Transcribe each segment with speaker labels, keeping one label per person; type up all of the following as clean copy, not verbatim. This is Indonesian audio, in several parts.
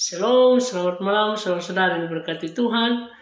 Speaker 1: Shalom, selamat malam saudara-saudara yang diberkati Tuhan.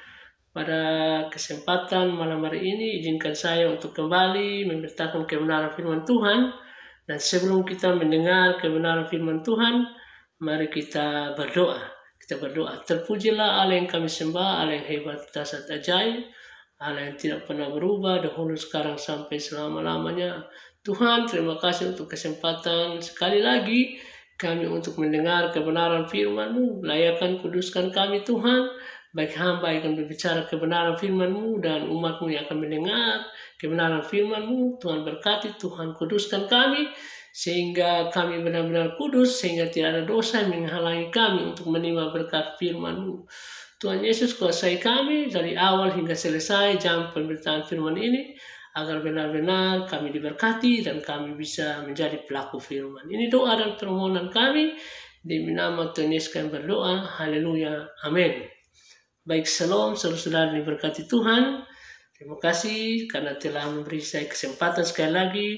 Speaker 1: Pada kesempatan malam hari ini izinkan saya untuk kembali memberitakan kebenaran firman Tuhan. Dan sebelum kita mendengar kebenaran firman Tuhan, mari kita berdoa. Kita berdoa. Terpujilah Allah yang kami sembah, Allah yang hebat, dahsyat, ajaib, Allah yang tidak pernah berubah, dahulu, sekarang, sampai selama-lamanya. Tuhan, terima kasih untuk kesempatan sekali lagi kami untuk mendengar kebenaran firman-Mu. Layakan, kuduskan kami Tuhan, baik hamba yang akan berbicara kebenaran firman-Mu dan umat-Mu yang akan mendengar kebenaran firman-Mu. Tuhan berkati, Tuhan kuduskan kami, sehingga kami benar-benar kudus, sehingga tidak ada dosa yang menghalangi kami untuk menerima berkat firman-Mu. Tuhan Yesus, kuasai kami dari awal hingga selesai jam pemberitaan firman ini, agar benar-benar kami diberkati dan kami bisa menjadi pelaku firman. Ini doa dan permohonan kami, di nama Tuhan Yesus kami berdoa, haleluya, amin. Baik, shalom saudara-saudara diberkati Tuhan. Terima kasih karena telah memberi saya kesempatan sekali lagi,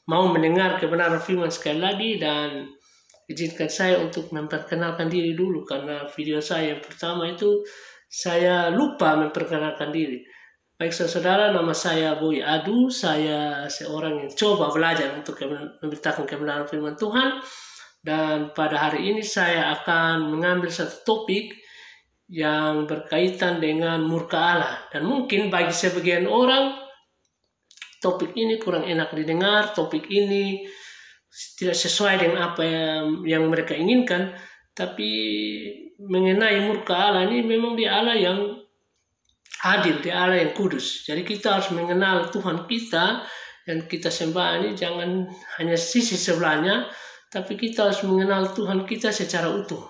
Speaker 1: mau mendengar kebenaran firman sekali lagi, dan izinkan saya untuk memperkenalkan diri dulu, karena video saya yang pertama itu saya lupa memperkenalkan diri. Baik saudara, nama saya Boy Adu, saya seorang yang coba belajar untuk memberitakan kebenaran firman Tuhan. Dan pada hari ini saya akan mengambil satu topik yang berkaitan dengan murka Allah. Dan mungkin bagi sebagian orang, topik ini kurang enak didengar, topik ini tidak sesuai dengan apa yang mereka inginkan. Tapi mengenai murka Allah ini, memang dia Allah yang adil, dia Allah yang kudus. Jadi kita harus mengenal Tuhan kita yang kita sembah ini, jangan hanya sisi sebelahnya, tapi kita harus mengenal Tuhan kita secara utuh.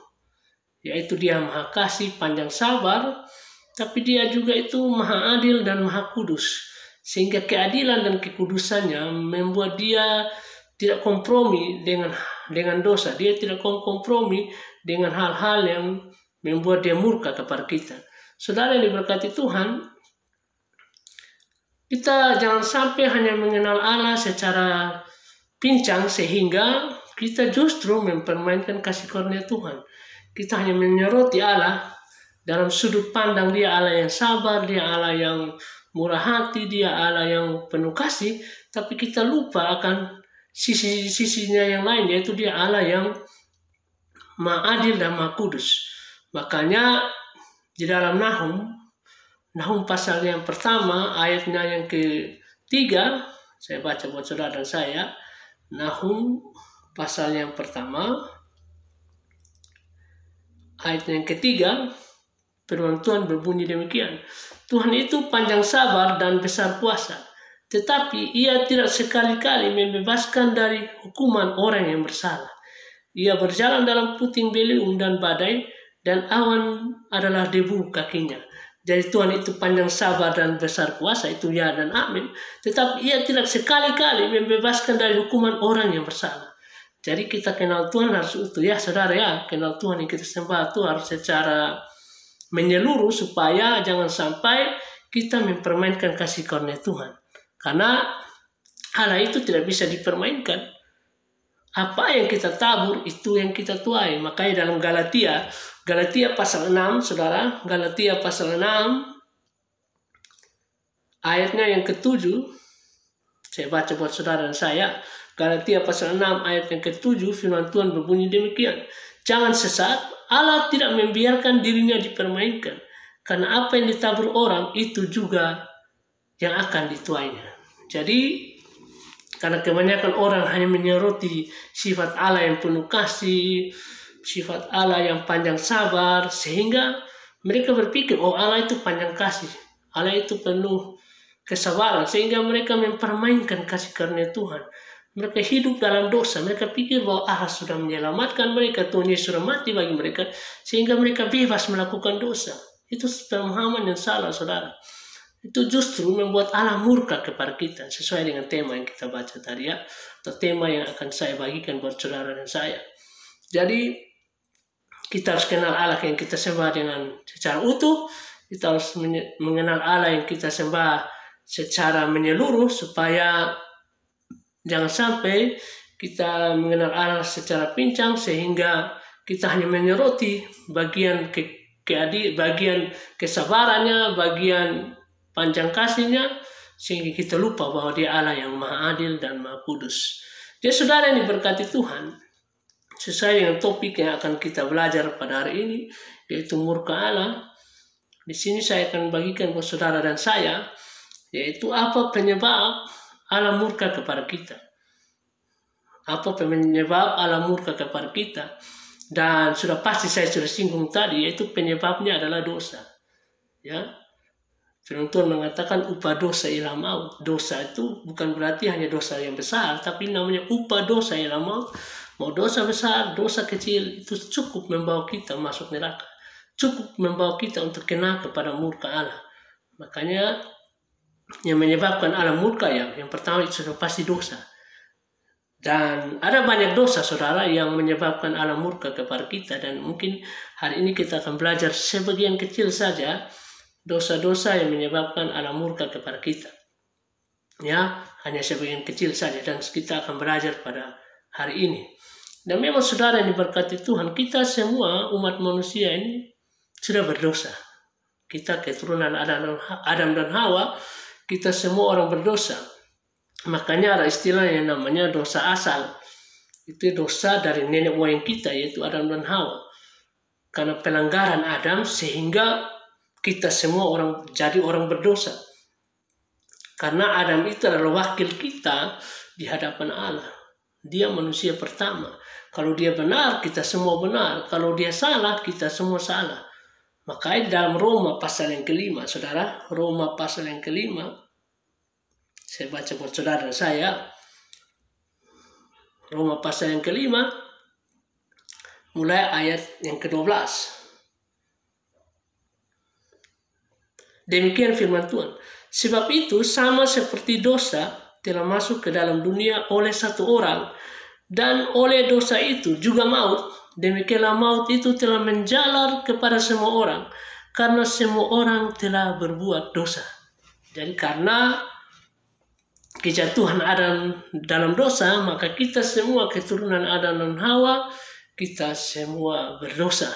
Speaker 1: Yaitu dia maha kasih, panjang sabar, tapi dia juga itu maha adil dan maha kudus. Sehingga keadilan dan kekudusannya membuat dia tidak kompromi dengan dosa. Dia tidak kompromi dengan hal-hal yang membuat dia murka kepada kita. Saudara yang diberkati Tuhan, kita jangan sampai hanya mengenal Allah secara pincang sehingga kita justru mempermainkan kasih karunia Tuhan. Kita hanya menyoroti Allah dalam sudut pandang dia Allah yang sabar, dia Allah yang murah hati, dia Allah yang penuh kasih, tapi kita lupa akan sisi-sisinya yang lain, yaitu dia Allah yang maha adil dan maha kudus. Makanya di dalam Nahum pasal yang pertama, ayatnya yang ketiga, saya baca buat saudara dan saya. Nahum pasal yang pertama, ayat yang ketiga, firman Tuhan berbunyi demikian. Tuhan itu panjang sabar dan besar kuasa, tetapi ia tidak sekali-kali membebaskan dari hukuman orang yang bersalah. Ia berjalan dalam puting beliung dan badai, dan awan adalah debu kakinya. Jadi Tuhan itu panjang sabar dan besar kuasa, itu ya dan amin. Tetapi ia tidak sekali-kali membebaskan dari hukuman orang yang bersalah. Jadi kita kenal Tuhan harus utuh ya saudara ya. Kenal Tuhan yang kita sembah itu harus secara menyeluruh, supaya jangan sampai kita mempermainkan kasih karunia Tuhan. Karena Allah itu tidak bisa dipermainkan. Apa yang kita tabur, itu yang kita tuai. Makanya dalam Galatia pasal 6, saudara, Galatia pasal 6, ayatnya yang ke-7, saya baca buat saudara dan saya. Galatia pasal 6, ayat yang ke-7, firman Tuhan berbunyi demikian. Jangan sesat, Allah tidak membiarkan dirinya dipermainkan. Karena apa yang ditabur orang, itu juga yang akan dituainya. Jadi, karena kebanyakan orang hanya menyoroti sifat Allah yang penuh kasih, sifat Allah yang panjang sabar, sehingga mereka berpikir, oh Allah itu panjang kasih, Allah itu penuh kesabaran, sehingga mereka mempermainkan kasih karunia Tuhan. Mereka hidup dalam dosa, mereka pikir bahwa Allah sudah menyelamatkan mereka, Tuhan Yesus sudah mati bagi mereka, sehingga mereka bebas melakukan dosa. Itu pemahaman yang salah, saudara. Itu justru membuat Allah murka kepada kita, sesuai dengan tema yang kita baca tadi ya, atau tema yang akan saya bagikan buat saudara dan saya. Jadi kita harus kenal Allah yang kita sembah dengan secara utuh. Kita harus mengenal Allah yang kita sembah secara menyeluruh, supaya jangan sampai kita mengenal Allah secara pincang sehingga kita hanya menyoroti bagian bagian kesabarannya, bagian panjang kasihnya, sehingga kita lupa bahwa Dia Allah yang Maha Adil dan Maha Kudus. Jadi saudara yang diberkati Tuhan, sesuai dengan topik yang akan kita belajar pada hari ini, yaitu murka Allah. Di sini saya akan bagikan buat saudara dan saya, yaitu apa penyebab Allah murka kepada kita. Apa penyebab Allah murka kepada kita? Dan sudah pasti saya sudah singgung tadi, yaitu penyebabnya adalah dosa. Ya, firman Tuhan mengatakan upah dosa ialah maut. Dosa itu bukan berarti hanya dosa yang besar, tapi namanya upah dosa ialah maut. Mau dosa besar, dosa kecil, itu cukup membawa kita masuk neraka. Cukup membawa kita untuk kena kepada murka Allah. Makanya yang menyebabkan Allah murka yang pertama itu sudah pasti dosa. Dan ada banyak dosa saudara yang menyebabkan Allah murka kepada kita, dan mungkin hari ini kita akan belajar sebagian kecil saja dosa-dosa yang menyebabkan Allah murka kepada kita. Ya, hanya sebagian kecil saja dan kita akan belajar pada hari ini. Dan memang saudara yang diberkati Tuhan, kita semua umat manusia ini sudah berdosa. Kita keturunan Adam dan Hawa, kita semua orang berdosa. Makanya ada istilah yang namanya dosa asal. Itu dosa dari nenek moyang kita, yaitu Adam dan Hawa. Karena pelanggaran Adam sehingga kita semua jadi orang berdosa. Karena Adam itu adalah wakil kita di hadapan Allah. Dia manusia pertama. Kalau dia benar, kita semua benar. Kalau dia salah, kita semua salah. Makanya dalam Roma pasal yang kelima, saudara, Roma pasal yang kelima, saya baca buat saudara saya. Roma pasal yang kelima, mulai ayat yang ke-12. Demikian firman Tuhan. Sebab itu sama seperti dosa telah masuk ke dalam dunia oleh satu orang, dan oleh dosa itu juga maut. Demikianlah maut itu telah menjalar kepada semua orang, karena semua orang telah berbuat dosa. Jadi karena kejatuhan Adam dalam dosa, maka kita semua keturunan Adam dan Hawa, kita semua berdosa.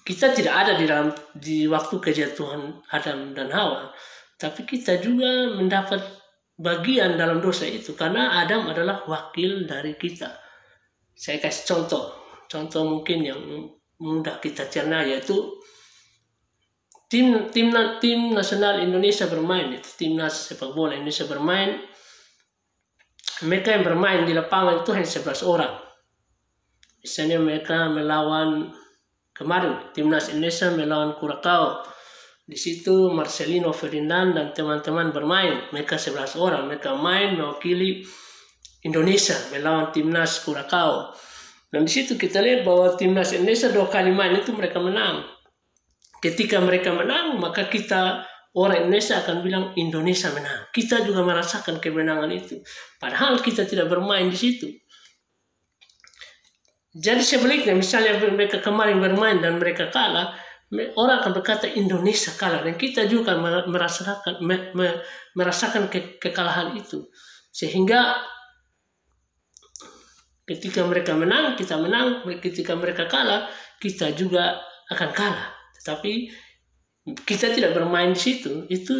Speaker 1: Kita tidak ada di waktu kejatuhan Adam dan Hawa, tapi kita juga mendapat bagian dalam dosa itu, karena Adam adalah wakil dari kita. Saya kasih contoh mungkin yang mudah kita cerna, yaitu tim nasional Indonesia bermain, itu timnas sepak bola Indonesia bermain. Mereka yang bermain di lapangan itu hanya 11 orang. Misalnya mereka melawan, kemarin timnas Indonesia melawan Curacao. Di situ Marcelino Ferdinand dan teman-teman bermain. Mereka 11 orang. Mereka main mewakili Indonesia melawan timnas Curacao. Dan di situ kita lihat bahwa timnas Indonesia 2 kali main itu mereka menang. Ketika mereka menang, maka kita orang Indonesia akan bilang Indonesia menang. Kita juga merasakan kemenangan itu. Padahal kita tidak bermain di situ. Jadi sebaliknya, misalnya mereka kemarin bermain dan mereka kalah, orang akan berkata Indonesia kalah, dan kita juga merasakan kekalahan itu. Sehingga ketika mereka menang, kita menang. Ketika mereka kalah, kita juga akan kalah. Tetapi kita tidak bermain di situ. Itu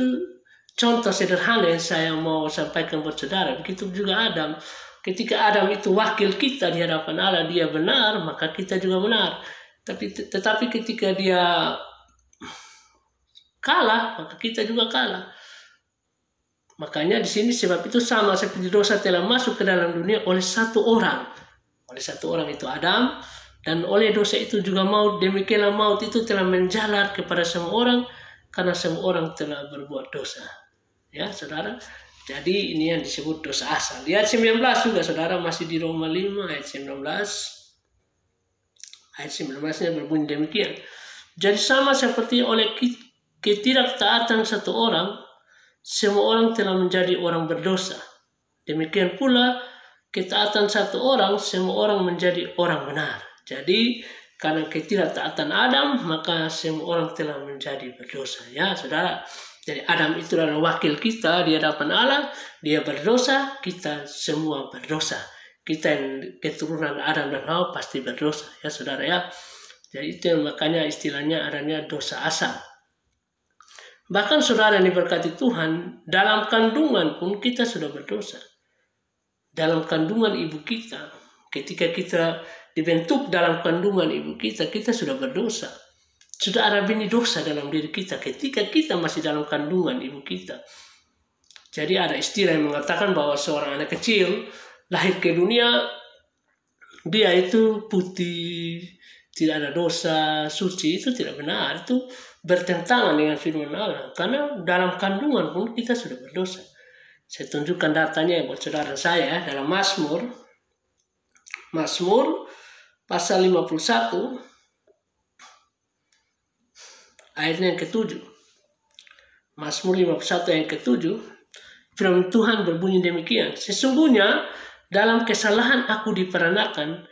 Speaker 1: contoh sederhana yang saya mau sampaikan buat saudara. Begitu juga Adam. Ketika Adam itu wakil kita di hadapan Allah, dia benar, maka kita juga benar. Tetapi ketika dia kalah, maka kita juga kalah. Makanya di sini sebab itu sama seperti dosa telah masuk ke dalam dunia oleh satu orang. Oleh satu orang itu Adam, dan oleh dosa itu juga maut. Demikianlah maut itu telah menjalar kepada semua orang, karena semua orang telah berbuat dosa. Ya, saudara. Jadi ini yang disebut dosa asal. Di ayat 19 juga saudara, masih di Roma 5 ayat 19. Ayat 19-nya berbunyi demikian. Jadi sama seperti oleh ketidaktaatan satu orang, semua orang telah menjadi orang berdosa. Demikian pula ketaatan satu orang, semua orang menjadi orang benar. Jadi karena ketidaktaatan Adam, maka semua orang telah menjadi berdosa. Ya saudara. Jadi Adam itu adalah wakil kita di hadapan Allah. Dia berdosa, kita semua berdosa. kita yang keturunan Adam dan Hawa pasti berdosa, ya saudara ya. Jadi itu yang makanya istilahnya adanya dosa asal. Bahkan saudara yang diberkati Tuhan, dalam kandungan pun kita sudah berdosa. Dalam kandungan ibu kita, ketika kita dibentuk dalam kandungan ibu kita, kita sudah berdosa. Sudah ada benih dosa dalam diri kita ketika kita masih dalam kandungan ibu kita. Jadi ada istilah yang mengatakan bahwa seorang anak kecil lahir ke dunia, dia itu putih, tidak ada dosa, suci. Itu tidak benar. Itu bertentangan dengan firman Allah. Karena dalam kandungan pun kita sudah berdosa. Saya tunjukkan datanya buat saudara saya dalam Mazmur pasal 51 ayatnya yang ke-7. Mazmur 51 yang ke-7, firman Tuhan berbunyi demikian. Sesungguhnya dalam kesalahan aku diperanakan,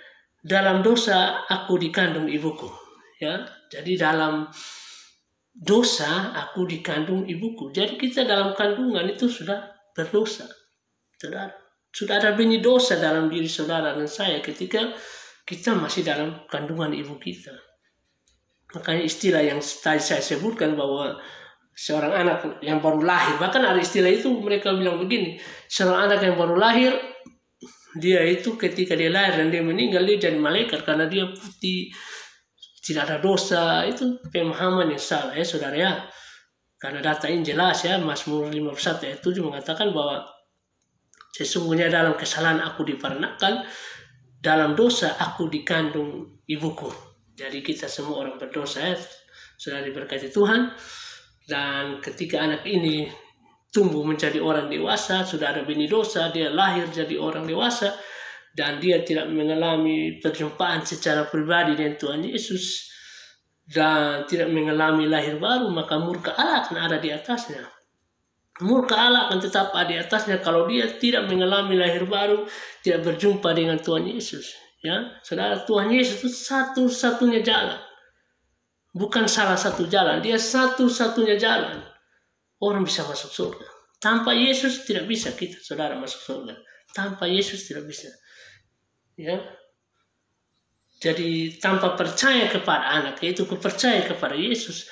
Speaker 1: dalam dosa aku dikandung ibuku. Ya, jadi dalam dosa aku dikandung ibuku. Jadi kita dalam kandungan itu sudah berdosa. Saudara, sudah ada benih dosa dalam diri saudara dan saya ketika kita masih dalam kandungan ibu kita. Makanya istilah yang tadi saya sebutkan bahwa seorang anak yang baru lahir, bahkan ada istilah itu mereka bilang begini, seorang anak yang baru lahir, dia itu ketika dia lahir dan dia meninggal, dia jadi malaikat karena dia putih, tidak ada dosa. Itu pemahaman yang salah ya saudara ya. Karena data ini jelas ya, Mazmur 51 ayat 7 mengatakan bahwa sesungguhnya dalam kesalahan aku diperanakan, dalam dosa aku dikandung ibuku. Jadi kita semua orang berdosa ya, sudah diberkati Tuhan. Dan ketika anak ini tumbuh menjadi orang dewasa, sudah ada benih dosa, dia lahir jadi orang dewasa, dan dia tidak mengalami perjumpaan secara pribadi dengan Tuhan Yesus, dan tidak mengalami lahir baru, maka murka Allah akan ada di atasnya. Murka Allah akan tetap ada di atasnya kalau dia tidak mengalami lahir baru, tidak berjumpa dengan Tuhan Yesus. Ya, saudara, Tuhan Yesus itu satu-satunya jalan. Bukan salah satu jalan, dia satu-satunya jalan. Orang bisa masuk surga. Tanpa Yesus tidak bisa kita, saudara, masuk surga. Tanpa Yesus tidak bisa. Ya. Jadi tanpa percaya kepada anak, yaitu percaya kepada Yesus,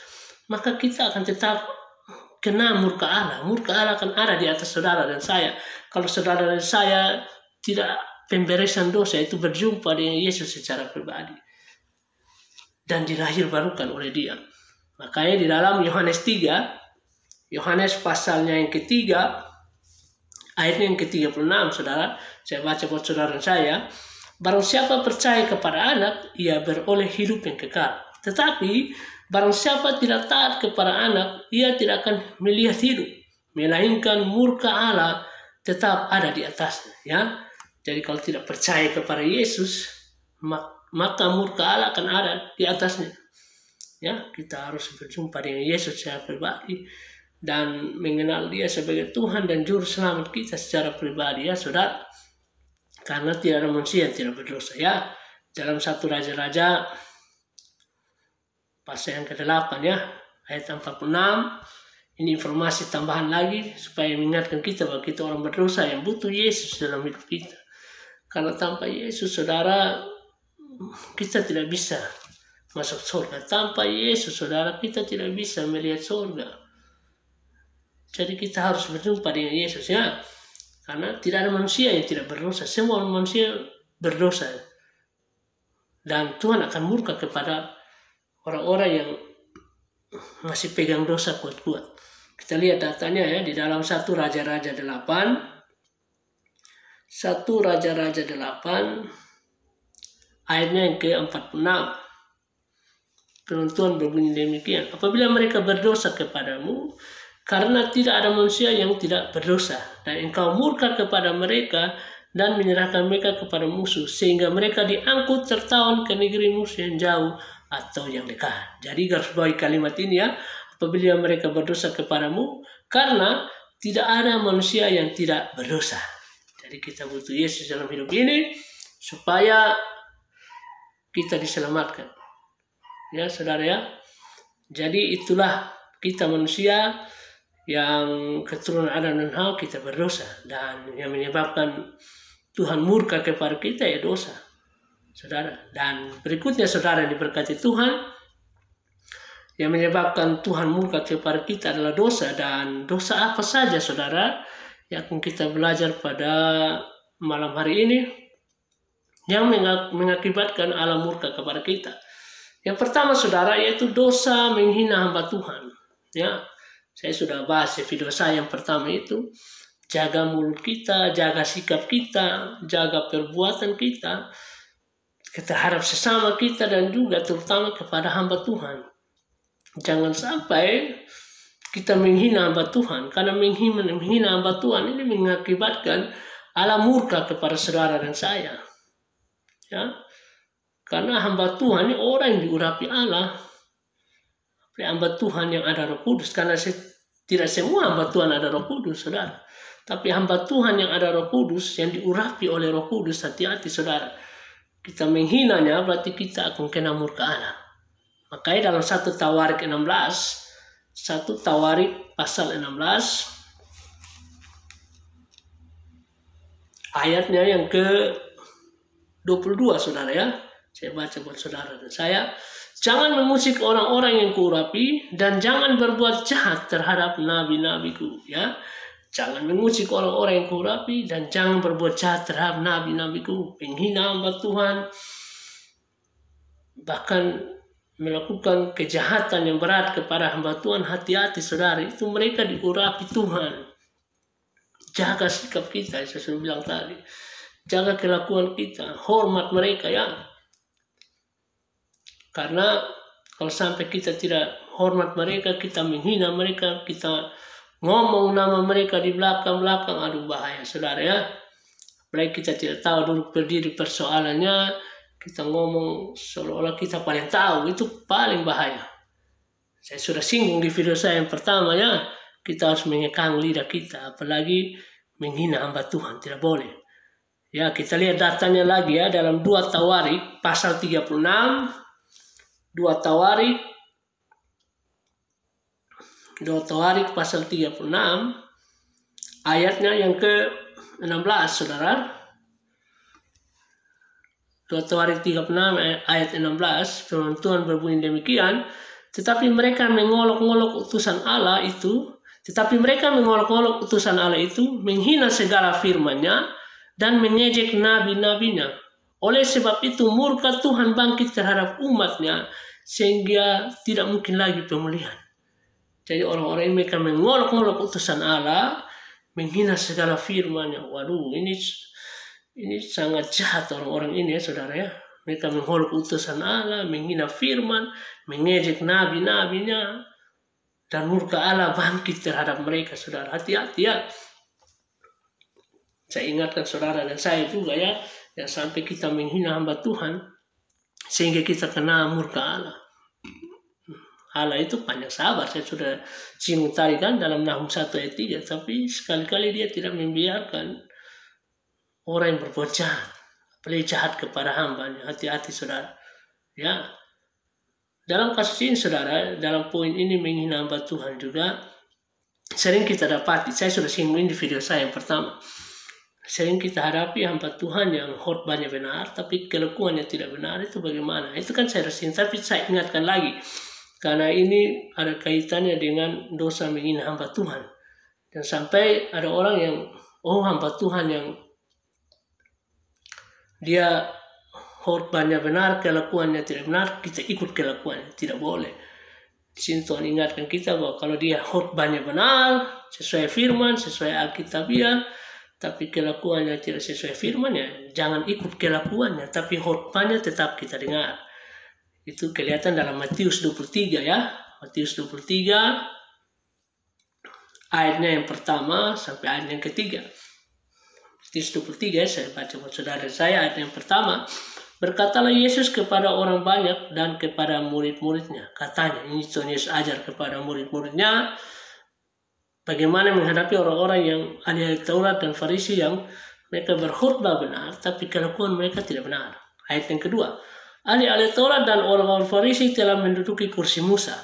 Speaker 1: maka kita akan tetap kena murka Allah. Murka Allah akan ada di atas saudara dan saya. Kalau saudara dan saya tidak pemberesan dosa, itu berjumpa dengan Yesus secara pribadi dan dilahir barukan oleh dia. Makanya di dalam Yohanes 3, Yohanes pasalnya yang ketiga, ayatnya yang ke-36, saudara, saya baca buat saudara dan saya. Barang siapa percaya kepada anak, ia beroleh hidup yang kekal. Tetapi barang siapa tidak taat kepada anak, ia tidak akan melihat hidup, melainkan murka Allah tetap ada di atasnya. Ya, jadi kalau tidak percaya kepada Yesus, maka murka Allah akan ada di atasnya. Ya, kita harus berjumpa dengan Yesus secara pribadi dan mengenal Dia sebagai Tuhan dan Juru Selamat kita secara pribadi, ya saudara. Karena tidak ada manusia yang tidak berdosa ya. Dalam 1 Raja-Raja pasal yang ke-8 ya, ayat 46, ini informasi tambahan lagi supaya mengingatkan kita bahwa kita orang berdosa yang butuh Yesus dalam hidup kita. Karena tanpa Yesus, saudara, kita tidak bisa masuk surga. Tanpa Yesus, saudara, kita tidak bisa melihat surga. Jadi kita harus berjumpa dengan Yesus ya. Karena tidak ada manusia yang tidak berdosa. Semua manusia berdosa. Dan Tuhan akan murka kepada orang-orang yang masih pegang dosa kuat-kuat. Kita lihat datanya ya di dalam 1 Raja-Raja 8. 1 Raja-Raja 8 ayatnya yang ke-46. Firman Tuhan berbunyi demikian. Apabila mereka berdosa kepadamu, karena tidak ada manusia yang tidak berdosa, dan engkau murka kepada mereka dan menyerahkan mereka kepada musuh, sehingga mereka diangkut tertawan ke negeri musuh yang jauh atau yang dekat. Jadi garis bawahi kalimat ini ya, apabila mereka berdosa kepadamu, karena tidak ada manusia yang tidak berdosa. Jadi kita butuh Yesus dalam hidup ini supaya kita diselamatkan. Ya saudara ya. Jadi itulah kita manusia yang keturunan Adam dan Hawa, kita berdosa, dan yang menyebabkan Tuhan murka kepada kita ya dosa, saudara. Dan berikutnya saudara diberkati Tuhan, yang menyebabkan Tuhan murka kepada kita adalah dosa. Dan dosa apa saja saudara yang akan kita belajar pada malam hari ini yang mengakibatkan Allah murka kepada kita. Yang pertama saudara yaitu dosa menghina hamba Tuhan. Ya, saya sudah bahas di video saya yang pertama itu. Jaga mulut kita, jaga sikap kita, jaga perbuatan kita terhadap sesama kita dan juga terutama kepada hamba Tuhan. Jangan sampai kita menghina hamba Tuhan, karena menghina hamba Tuhan ini mengakibatkan Allah murka kepada saudara dan saya. Ya, karena hamba Tuhan ini orang yang diurapi Allah, hamba Tuhan yang ada Roh Kudus. Karena tidak semua hamba Tuhan ada Roh Kudus, saudara. Tapi hamba Tuhan yang ada Roh Kudus, yang diurapi oleh Roh Kudus, hati-hati saudara. Kita menghinanya berarti kita akan kena murka Allah. Makanya dalam 1 Tawarik 16, 1 Tawarik pasal 16, ayatnya yang ke-22 saudara ya. Saya baca buat saudara dan saya. Jangan mengusik orang-orang yang kuurapi dan jangan berbuat jahat terhadap nabi-nabiku, ya. Jangan mengusik orang-orang yang kuurapi dan jangan berbuat jahat terhadap nabi-nabiku, menghina hamba Tuhan, bahkan melakukan kejahatan yang berat kepada hamba Tuhan. Hati-hati saudara, itu mereka diurapi Tuhan. Jaga sikap kita, saya sudah bilang tadi. Jaga kelakuan kita, hormat mereka ya. Karena kalau sampai kita tidak hormat mereka, kita menghina mereka, kita ngomong nama mereka di belakang-belakang, aduh bahaya saudara ya. Apalagi kita tidak tahu duduk berdiri persoalannya, kita ngomong seolah-olah kita paling tahu, itu paling bahaya. Saya sudah singgung di video saya yang pertama ya, kita harus mengekang lidah kita, apalagi menghina hamba Tuhan, tidak boleh. Ya, kita lihat datanya lagi ya, dalam 2 Tawarik pasal 36, 2 Tawarik pasal 36 ayatnya yang ke-16 saudara. 2 Tawarik 36 ayat 16, firman Tuhan berbunyi demikian, tetapi mereka mengolok-olok utusan Allah itu, menghina segala firman-Nya dan mengejek nabi-nabinya. Oleh sebab itu murka Tuhan bangkit terhadap umat-Nya sehingga tidak mungkin lagi pemulihan. Jadi orang-orang ini mereka mengolok-olok utusan Allah, menghina segala firman-Nya. Waduh, ini sangat jahat orang-orang ini ya saudara ya. Mereka mengolok utusan Allah, menghina firman, mengejek nabi-nabinya, dan murka Allah bangkit terhadap mereka saudara. Hati-hati ya. Saya ingatkan saudara dan saya juga ya, yang sampai kita menghina hamba Tuhan sehingga kita kena murka Allah. Allah itu panjang sabar, saya sudah singgung tadi kan dalam Nahum 1 ayat 3, tapi sekali-kali dia tidak membiarkan orang yang berbuat jahat, apalagi jahat kepada hamba-Nya. Hati-hati saudara. Ya. Dalam kasus ini saudara, dalam poin ini menghina hamba Tuhan juga sering kita dapati, saya sudah singgung di video saya yang pertama. Sering kita hadapi hamba Tuhan yang khotbahnya benar, tapi kelakuannya tidak benar. Itu bagaimana? Itu kan saya resing, tapi saya ingatkan lagi. Karena ini ada kaitannya dengan dosa menghina hamba Tuhan. Dan sampai ada orang yang, hamba Tuhan yang dia khotbahnya benar, kelakuannya tidak benar, kita ikut kelakuannya. Tidak boleh. Di sini Tuhan ingatkan kita bahwa kalau dia khotbahnya benar, sesuai firman, sesuai Alkitabiah, tapi kelakuannya tidak sesuai firman-Nya, jangan ikut kelakuannya, tapi khotbahnya tetap kita dengar. Itu kelihatan dalam Matius 23 ya. Matius 23 ayatnya yang pertama sampai ayat yang ketiga. Matius 23 saya baca buat saudara saya ayat yang pertama. Berkatalah Yesus kepada orang banyak dan kepada murid-muridnya. Katanya, ini Tuhan Yesus ajar kepada murid-muridnya bagaimana menghadapi orang-orang yang ahli Taurat dan Farisi yang mereka berkhutbah benar, tapi kelakuan mereka tidak benar. Ayat yang kedua, ahli Taurat dan orang-orang Farisi telah menduduki kursi Musa.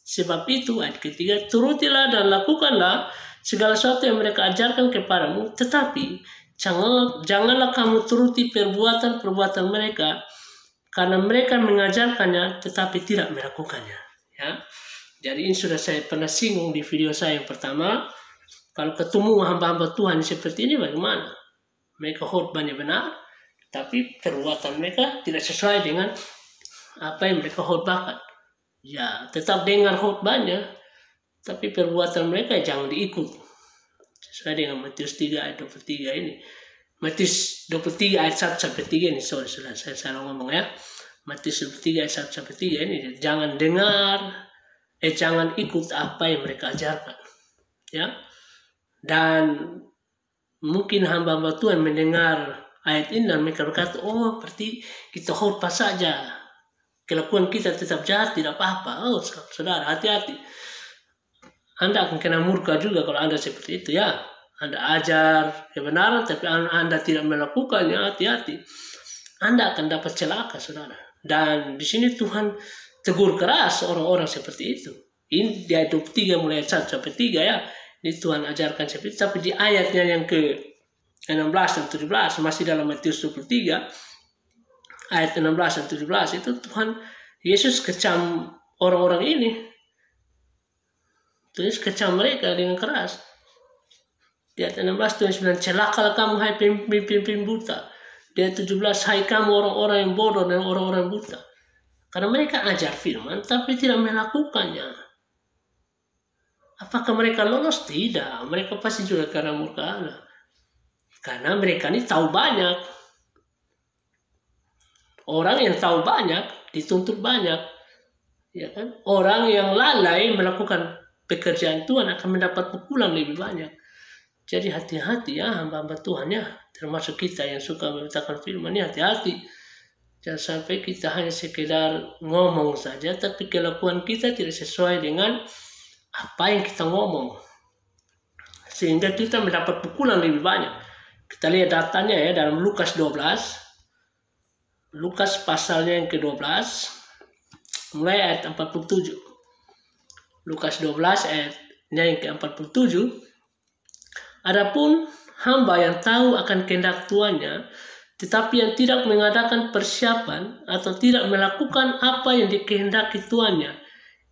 Speaker 1: Sebab itu, ayat ketiga, turutilah dan lakukanlah segala sesuatu yang mereka ajarkan kepadamu, tetapi Janganlah kamu turuti perbuatan-perbuatan mereka, karena mereka mengajarkannya tetapi tidak melakukannya. Ya. Jadi ini sudah saya pernah singgung di video saya yang pertama. Kalau ketemu hamba-hamba Tuhan seperti ini bagaimana? Mereka khotbahnya benar, tapi perbuatan mereka tidak sesuai dengan apa yang mereka khotbahkan. Ya, tetap dengar khotbahnya, tapi perbuatan mereka jangan diikut. Sesuai dengan Matius 3 ayat 23 ini. Matius 23 ayat 1 sampai 3 ini, sorry, sudah saya salah ngomong ya. Matius 23 ayat 1 sampai 3 ini, jangan ikut apa yang mereka ajarkan. Ya. Dan mungkin hamba-hamba Tuhan mendengar ayat ini dan mereka berkata, oh berarti kita khotbah saja, kelakuan kita tetap jahat, tidak apa-apa. Oh saudara, hati-hati. Anda akan kena murka juga kalau Anda seperti itu ya. Anda ajar kebenaran tapi Anda tidak melakukannya, hati-hati. Anda akan dapat celaka, saudara. Dan di sini Tuhan tegur keras orang-orang seperti itu. Ini di ayat 23 mulai 1 sampai 3 ya. Ini Tuhan ajarkan seperti itu. Tapi di ayatnya yang ke-16 dan 17 masih dalam Matius 23 ayat 16 dan 17 itu Tuhan Yesus kecam orang-orang ini. Tuhan kecam mereka dengan keras. Di ayat 16 Tuhan bilang, celakalah kamu hai pemimpin buta. Di ayat 17, hai kamu orang-orang yang bodoh dan orang-orang buta. Karena mereka ajar firman tapi tidak melakukannya. Apakah mereka lolos? Tidak. Mereka pasti juga karena murka Allah. Karena mereka ini tahu banyak. Orang yang tahu banyak dituntut banyak. Ya kan? Orang yang lalai melakukan pekerjaan Tuhan akan mendapat pukulan lebih banyak. Jadi hati-hati ya hamba-hamba Tuhan ya. Termasuk kita yang suka memberitakan firman ini, hati-hati. Jangan sampai kita hanya sekedar ngomong saja, tapi kelakuan kita tidak sesuai dengan apa yang kita ngomong. Sehingga kita mendapat pukulan lebih banyak. Kita lihat datanya ya dalam Lukas 12. Lukas pasalnya yang ke-12. Mulai ayat 47. Lukas 12 ayatnya yang ke-47. Adapun hamba yang tahu akan kehendak tuannya, tetapi yang tidak mengadakan persiapan atau tidak melakukan apa yang dikehendaki tuannya,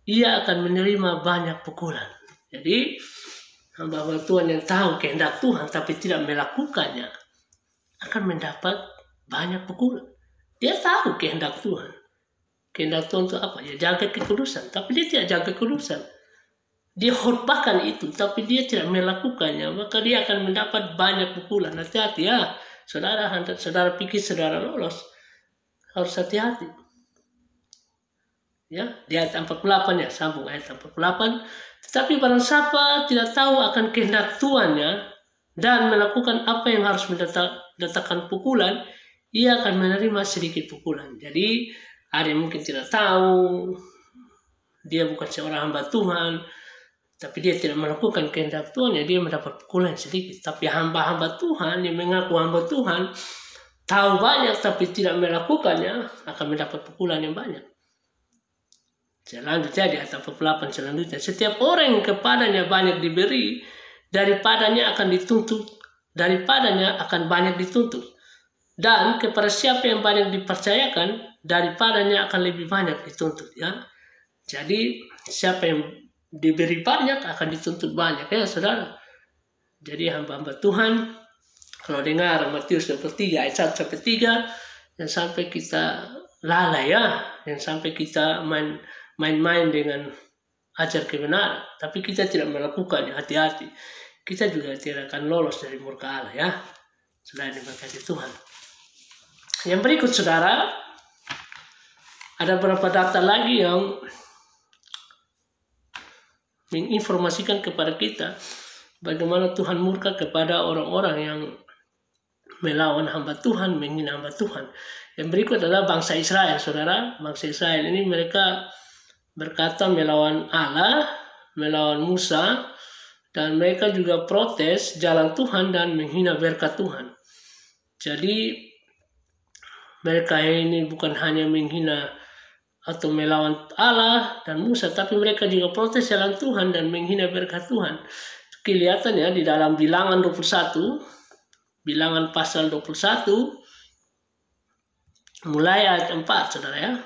Speaker 1: ia akan menerima banyak pukulan. Jadi hamba-hamba Tuhan yang tahu kehendak Tuhan tapi tidak melakukannya akan mendapat banyak pukulan. Dia tahu kehendak Tuhan. Kehendak Tuhan itu apa? Ya jaga kekudusan, tapi dia tidak jaga kekudusan. Dia khotbahkan itu, tapi dia tidak melakukannya, maka dia akan mendapat banyak pukulan. Hati-hati ya, saudara pikir saudara lolos, harus hati-hati. Ya, di ayat 48 ya, sambung ayat 48. Tetapi barang siapa tidak tahu akan kehendak tuannya dan melakukan apa yang harus mendatangkan pukulan, ia akan menerima sedikit pukulan. Jadi ada yang mungkin tidak tahu, dia bukan seorang hamba Tuhan, tapi dia tidak melakukan kehendak Tuhan, ya dia mendapat pukulan sedikit. Tapi hamba-hamba Tuhan yang mengaku hamba Tuhan, tahu banyak tapi tidak melakukannya, akan mendapat pukulan yang banyak. Selanjutnya di ayat 48 selanjutnya, setiap orang yang kepadanya banyak diberi, daripadanya akan banyak dituntut. Dan kepada siapa yang banyak dipercayakan, daripadanya akan lebih banyak dituntut. Ya, jadi siapa yang diberi banyak akan dituntut banyak ya saudara. Jadi hamba-hamba Tuhan, kalau dengar Matius 23 ayat 1 sampai 3, yang sampai kita lalai ya, yang sampai kita main-main dengan ajar kebenaran, tapi kita tidak melakukannya, hati-hati. Kita juga tidak akan lolos dari murka Allah ya. Sudah diberkati Tuhan. Yang berikut saudara, ada beberapa data lagi yang menginformasikan kepada kita bagaimana Tuhan murka kepada orang-orang yang melawan hamba Tuhan, menghina hamba Tuhan. Yang berikut adalah bangsa Israel, saudara. Bangsa Israel ini mereka berkata melawan Allah, melawan Musa, dan mereka juga protes jalan Tuhan dan menghina berkat Tuhan. Jadi mereka ini bukan hanya menghina atau melawan Allah dan Musa, tapi mereka juga protes jalan Tuhan dan menghina berkat Tuhan. Kelihatannya di dalam Bilangan 21 Bilangan pasal 21 mulai ayat 4, saudara ya.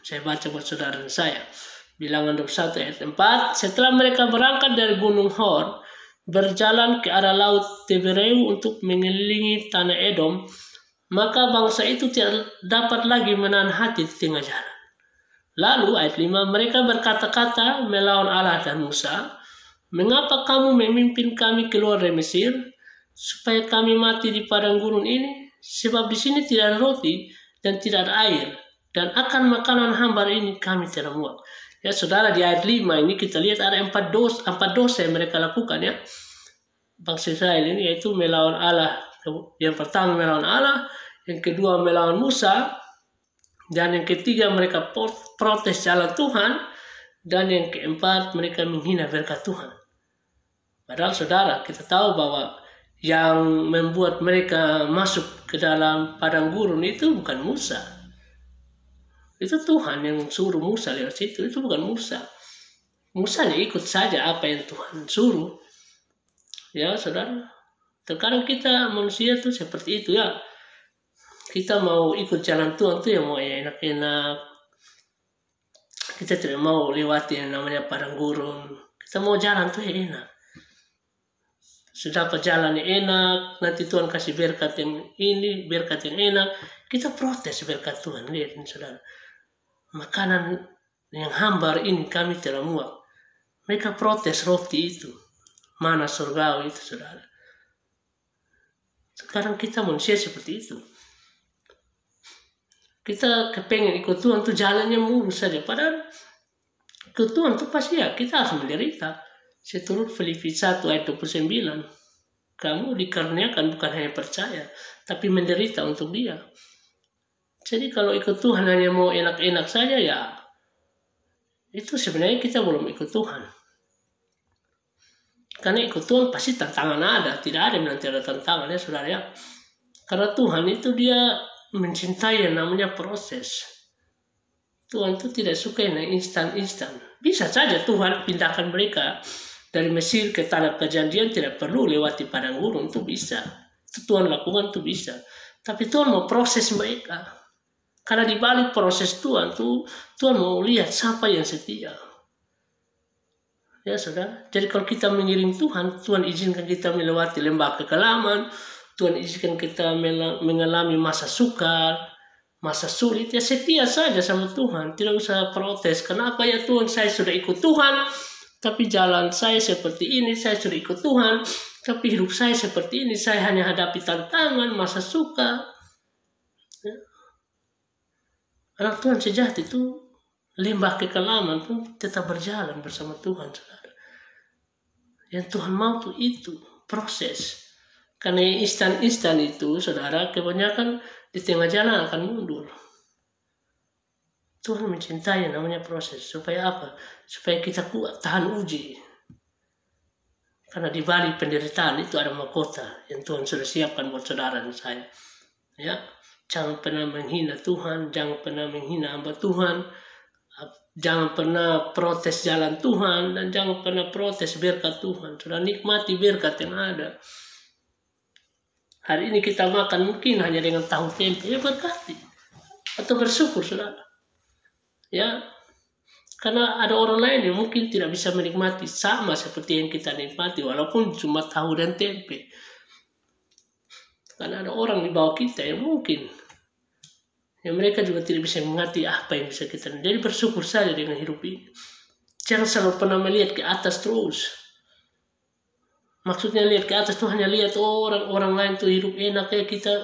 Speaker 1: Saya baca buat saudara dan saya. Bilangan 21 ayat 4. Setelah mereka berangkat dari Gunung Hor, berjalan ke arah Laut Tibereu untuk mengelilingi tanah Edom, maka bangsa itu tidak dapat lagi menahan hati di tengah jalan. Lalu ayat 5, mereka berkata-kata melawan Allah dan Musa, "Mengapa kamu memimpin kami keluar dari Mesir, supaya kami mati di padang gurun ini? Sebab di sini tidak ada roti dan tidak ada air, dan akan makanan hambar ini kami tidak muak." Ya saudara, di ayat 5 ini kita lihat ada empat dosa yang mereka lakukan ya. Bangsa Israel ini, yaitu melawan Allah. Yang pertama melawan Allah, yang kedua melawan Musa, dan yang ketiga mereka protes jalan Tuhan, dan yang keempat mereka menghina berkat Tuhan. Padahal saudara, kita tahu bahwa yang membuat mereka masuk ke dalam padang gurun itu bukan Musa. Itu Tuhan yang suruh Musa lewat situ, itu bukan Musa. Musa hanya ikut saja apa yang Tuhan suruh. Ya saudara, terkadang kita manusia tuh seperti itu ya. Kita mau ikut jalan Tuhan tuh yang mau enak-enak. Kita tidak mau lewati yang namanya padang gurun. Kita mau jalan tuh yang enak. Sudah dapat jalan yang enak, nanti Tuhan kasih berkat yang ini, berkat yang enak. Kita protes berkat Tuhan. Lihat saudara. Makanan yang hambar ini kami tidak muak. Mereka protes roti itu. Mana surgawi itu saudara. Sekarang kita manusia seperti itu. Kita kepengen ikut Tuhan tuh jalannya mulus saja. Padahal ikut Tuhan tuh pasti ya kita harus menderita. Seturut Filipi 1 ayat 29. Kamu dikaruniakan bukan hanya percaya, tapi menderita untuk Dia. Jadi kalau ikut Tuhan hanya mau enak-enak saja ya, itu sebenarnya kita belum ikut Tuhan. Karena ikut Tuhan pasti tantangan ada, tidak ada yang nanti ada tantangan ya saudara ya. Karena Tuhan itu Dia mencintai yang namanya proses. Tuhan itu tidak suka yang instan-instan. Bisa saja Tuhan pindahkan mereka dari Mesir ke tanah perjanjian, tidak perlu lewati padang gurun, itu bisa. Itu Tuhan lakukan, itu bisa. Tapi Tuhan mau proses mereka. Karena di balik proses Tuhan tuh, Tuhan mau lihat siapa yang setia. Ya saudara, jadi kalau kita mengiring Tuhan, Tuhan izinkan kita melewati lembah kekelaman, Tuhan izinkan kita mengalami masa sukar, masa sulit, ya setia saja sama Tuhan. Tidak usah protes, kenapa ya Tuhan, saya sudah ikut Tuhan, tapi jalan saya seperti ini, saya sudah ikut Tuhan, tapi hidup saya seperti ini, saya hanya hadapi tantangan, masa suka. Ya. Anak Tuhan sejati itu lembah kekelaman pun tetap berjalan bersama Tuhan, saudara. Yang Tuhan mau tuh itu proses. Karena instan-instan itu, saudara, kebanyakan di tengah jalan akan mundur. Tuhan mencintai yang namanya proses. Supaya apa? Supaya kita kuat, tahan uji. Karena di balik penderitaan itu ada mahkota yang Tuhan sudah siapkan buat saudara dan saya. Ya, jangan pernah menghina Tuhan, jangan pernah menghina hamba Tuhan, jangan pernah protes jalan Tuhan, dan jangan pernah protes berkat Tuhan. Sudah nikmati berkat yang ada. Hari ini kita makan mungkin hanya dengan tahu tempe, ya berkati. Atau bersyukur, saudara. Ya, karena ada orang lain yang mungkin tidak bisa menikmati sama seperti yang kita nikmati, walaupun cuma tahu dan tempe. Karena ada orang di bawah kita yang mungkin mereka juga tidak bisa mengerti apa yang bisa kita. Jadi bersyukur saja dengan hidup ini. Jangan selalu pernah melihat ke atas terus. Maksudnya lihat ke atas tuh hanya lihat orang lain tuh hidup enak ya, kita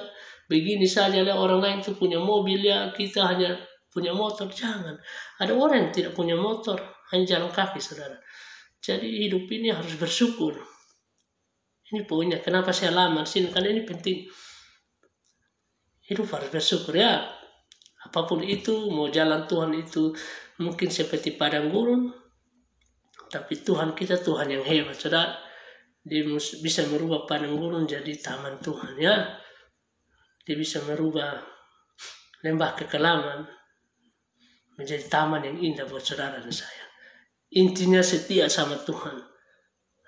Speaker 1: begini saja lah, orang lain tuh punya mobil ya, kita hanya punya motor. Jangan. Ada orang yang tidak punya motor, hanya jalan kaki, saudara. Jadi hidup ini harus bersyukur. Ini poinnya, kenapa saya lama di sini, karena ini penting. Hidup harus bersyukur ya. Apapun itu, mau jalan Tuhan itu mungkin seperti padang gurun, tapi Tuhan kita Tuhan yang hebat, saudara. Dia bisa merubah padang gurun jadi taman Tuhan ya. Dia bisa merubah lembah kekelaman menjadi taman yang indah buat saudara dan saya. Intinya setia sama Tuhan.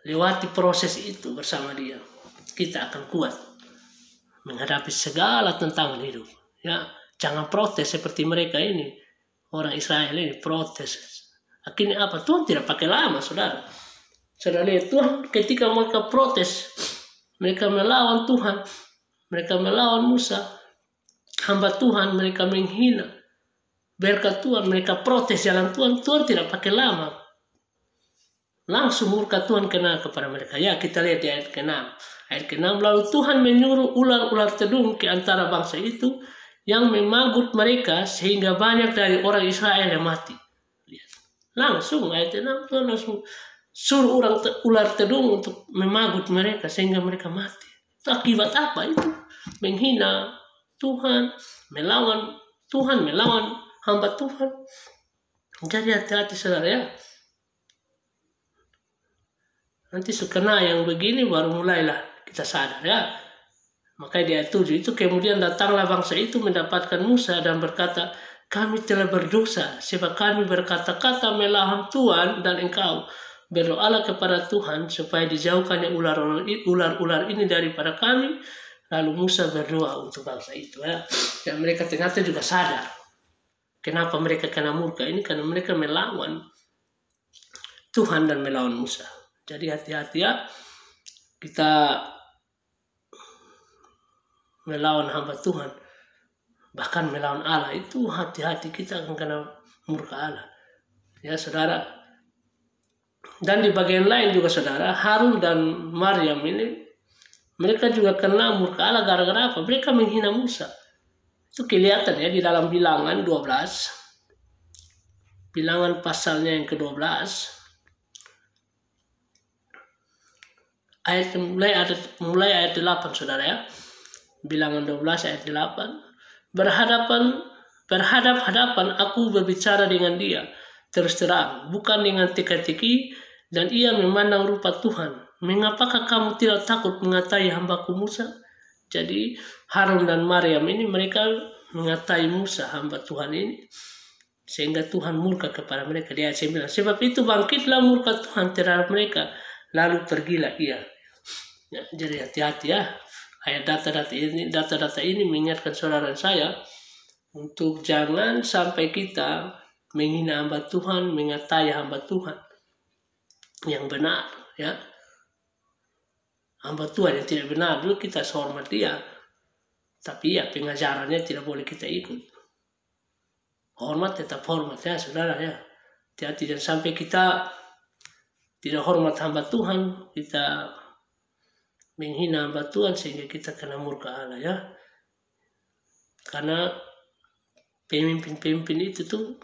Speaker 1: Lewati proses itu bersama Dia. kita akan kuat menghadapi segala tantangan hidup. Ya, jangan protes seperti mereka ini, orang Israel ini protes. Akhirnya apa? Tuhan tidak pakai lama, saudara. Saudara lihat, Tuhan ketika mereka protes, mereka melawan Tuhan, mereka melawan Musa, hamba Tuhan, mereka menghina berkat Tuhan, mereka protes jalan Tuhan. Tuhan tidak pakai lama, langsung murka Tuhan kena kepada mereka. Ya, kita lihat di ayat ke-6. Ayat ke-6, lalu Tuhan menyuruh ular-ular tedung ke antara bangsa itu yang memagut mereka sehingga banyak dari orang Israel yang mati. Lihat. Langsung ayat 6 Tuhan langsung suruh ular tedung untuk memagut mereka sehingga mereka mati. Itu akibat apa itu? Menghina Tuhan, melawan Tuhan, melawan hamba Tuhan. Jadi hati-hati, saudara, ya. Nanti sekena yang begini baru mulailah kita sadar, ya. Makanya di ayat 7 itu, kemudian datanglah bangsa itu mendapatkan Musa dan berkata, kami telah berdosa sebab kami berkata-kata melawan Tuhan dan engkau. Berdoalah kepada Tuhan supaya dijauhkannya ular-ular ini daripada kami. Lalu Musa berdoa untuk bangsa itu, ya. Dan mereka ternyata juga sadar kenapa mereka kena murka ini, karena mereka melawan Tuhan dan melawan Musa. Jadi hati-hati, ya, kita melawan hamba Tuhan, bahkan melawan Allah, itu hati-hati, kita akan kena murka Allah, ya, saudara. Dan di bagian lain juga, saudara, Harun dan Maryam ini, mereka juga kena murka Allah gara-gara apa? Mereka menghina Musa. Itu kelihatan, ya, di dalam Bilangan 12, Bilangan pasalnya yang ke-12, mulai ayat 8, saudara, ya. Bilangan 12 ayat 8. Berhadap-hadapan aku berbicara dengan dia terus terang, bukan dengan teka-teki, dan ia memandang rupa Tuhan. Mengapakah kamu tidak takut mengatai hambaku Musa? Jadi Harun dan Maryam ini, mereka mengatai Musa hamba Tuhan ini, sehingga Tuhan murka kepada mereka. Dia ayat 9, sebab itu bangkitlah murka Tuhan terhadap mereka, lalu pergilah ia. Ya, jadi hati-hati, ya. Ayat data-data ini mengingatkan saudara dan saya untuk jangan sampai kita menghina hamba Tuhan, mengatai hamba Tuhan yang benar, ya. Hamba Tuhan yang tidak benar dulu kita hormat dia, tapi ya pengajarannya tidak boleh kita ikut. Hormat tetap hormat, ya, saudara, ya. Hati-hati jangan sampai kita tidak hormat hamba Tuhan, kita menghina hamba Tuhan sehingga kita kena murka Allah, ya. Karena pemimpin-pemimpin itu tuh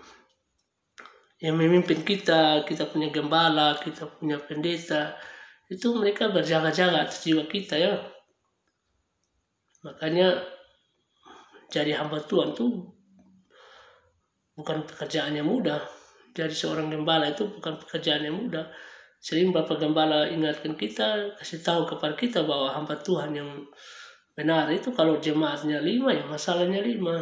Speaker 1: yang memimpin kita punya gembala, kita punya pendeta, itu mereka berjaga-jaga atas jiwa kita, ya. Makanya jadi hamba Tuhan tuh bukan pekerjaan yang mudah. Jadi seorang gembala itu bukan pekerjaan yang mudah. Sering Bapak Gembala ingatkan kita, kasih tahu kepada kita bahwa hamba Tuhan yang benar itu kalau jemaatnya 5, ya masalahnya 5.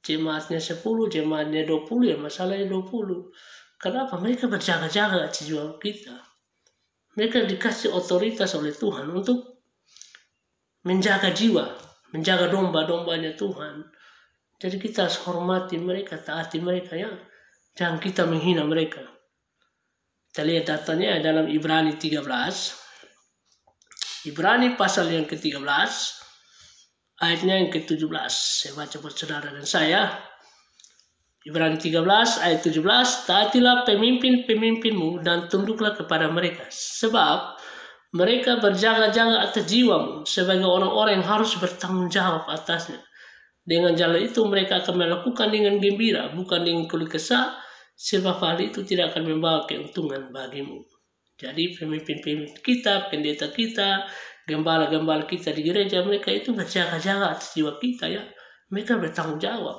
Speaker 1: Jemaatnya 10, jemaatnya 20, ya masalahnya 20. Kenapa? Mereka berjaga-jaga atas jiwa kita. Mereka dikasih otoritas oleh Tuhan untuk menjaga jiwa, menjaga domba-dombanya Tuhan. Jadi kita harus hormati mereka, taati mereka, ya. Jangan kita menghina mereka. Kita lihat datanya dalam Ibrani 13. Ibrani pasal yang ke-13, ayatnya yang ke-17. Saya baca buat saudara dan saya. Ibrani 13 ayat 17. Taatilah pemimpin-pemimpinmu dan tunduklah kepada mereka, sebab mereka berjaga-jaga atas jiwamu sebagai orang-orang yang harus bertanggung jawab atasnya. Dengan jalan itu mereka akan melakukan dengan gembira, bukan dengan keluh kesah, sebab hal itu tidak akan membawa keuntungan bagimu. Jadi pemimpin-pemimpin kita, pendeta kita, gembala-gembala kita di gereja, mereka itu berjaga-jaga atas jiwa kita, ya. Mereka bertanggung jawab.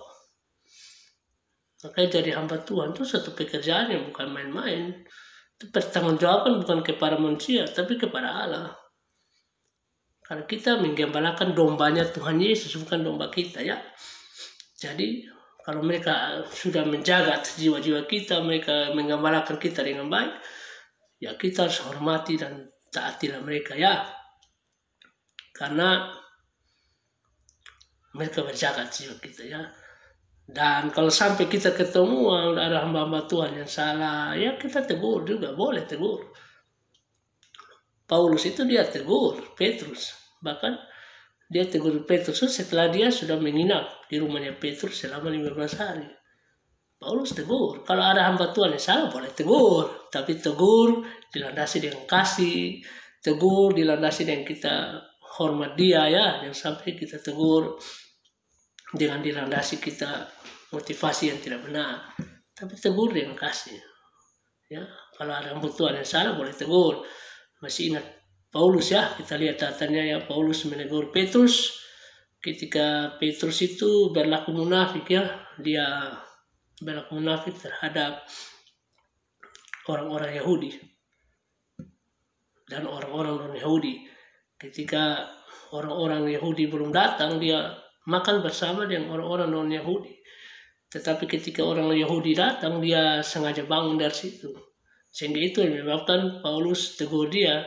Speaker 1: Makanya jadi hamba Tuhan itu satu pekerjaan yang bukan main-main. Itu pertanggungjawaban bukan kepada manusia, tapi kepada Allah. Karena kita menggembalakan dombanya Tuhan Yesus, bukan domba kita, ya. Jadi kalau mereka sudah menjaga jiwa-jiwa kita, mereka menggembalakan kita dengan baik, ya kita harus hormati dan taatilah mereka, ya. karena mereka berjaga jiwa kita ya. Dan kalau sampai kita ketemu ada hamba-hamba Tuhan yang salah, ya kita tegur juga, boleh tegur. Paulus itu dia tegur Petrus, bahkan dia tegur Petrus setelah dia sudah menginap di rumahnya Petrus selama 15 hari. Paulus tegur, kalau ada hamba Tuhan yang salah boleh tegur, tapi tegur dilandasi dengan kasih, tegur dilandasi dengan kita hormat dia ya, jangan sampai kita tegur dengan dilandasi kita motivasi yang tidak benar, tapi tegur dengan kasih ya. Kalau ada hamba Tuhan yang salah boleh tegur. Masih ingat Paulus ya, kita lihat datanya ya, Paulus menegur Petrus ketika Petrus itu berlaku munafik ya, dia berlaku munafik terhadap orang-orang Yahudi dan orang-orang non-Yahudi. Ketika orang-orang Yahudi belum datang, dia makan bersama dengan orang-orang non-Yahudi. Tetapi ketika orang Yahudi datang, dia sengaja bangun dari situ. Sehingga itu yang menyebabkan Paulus tegur dia,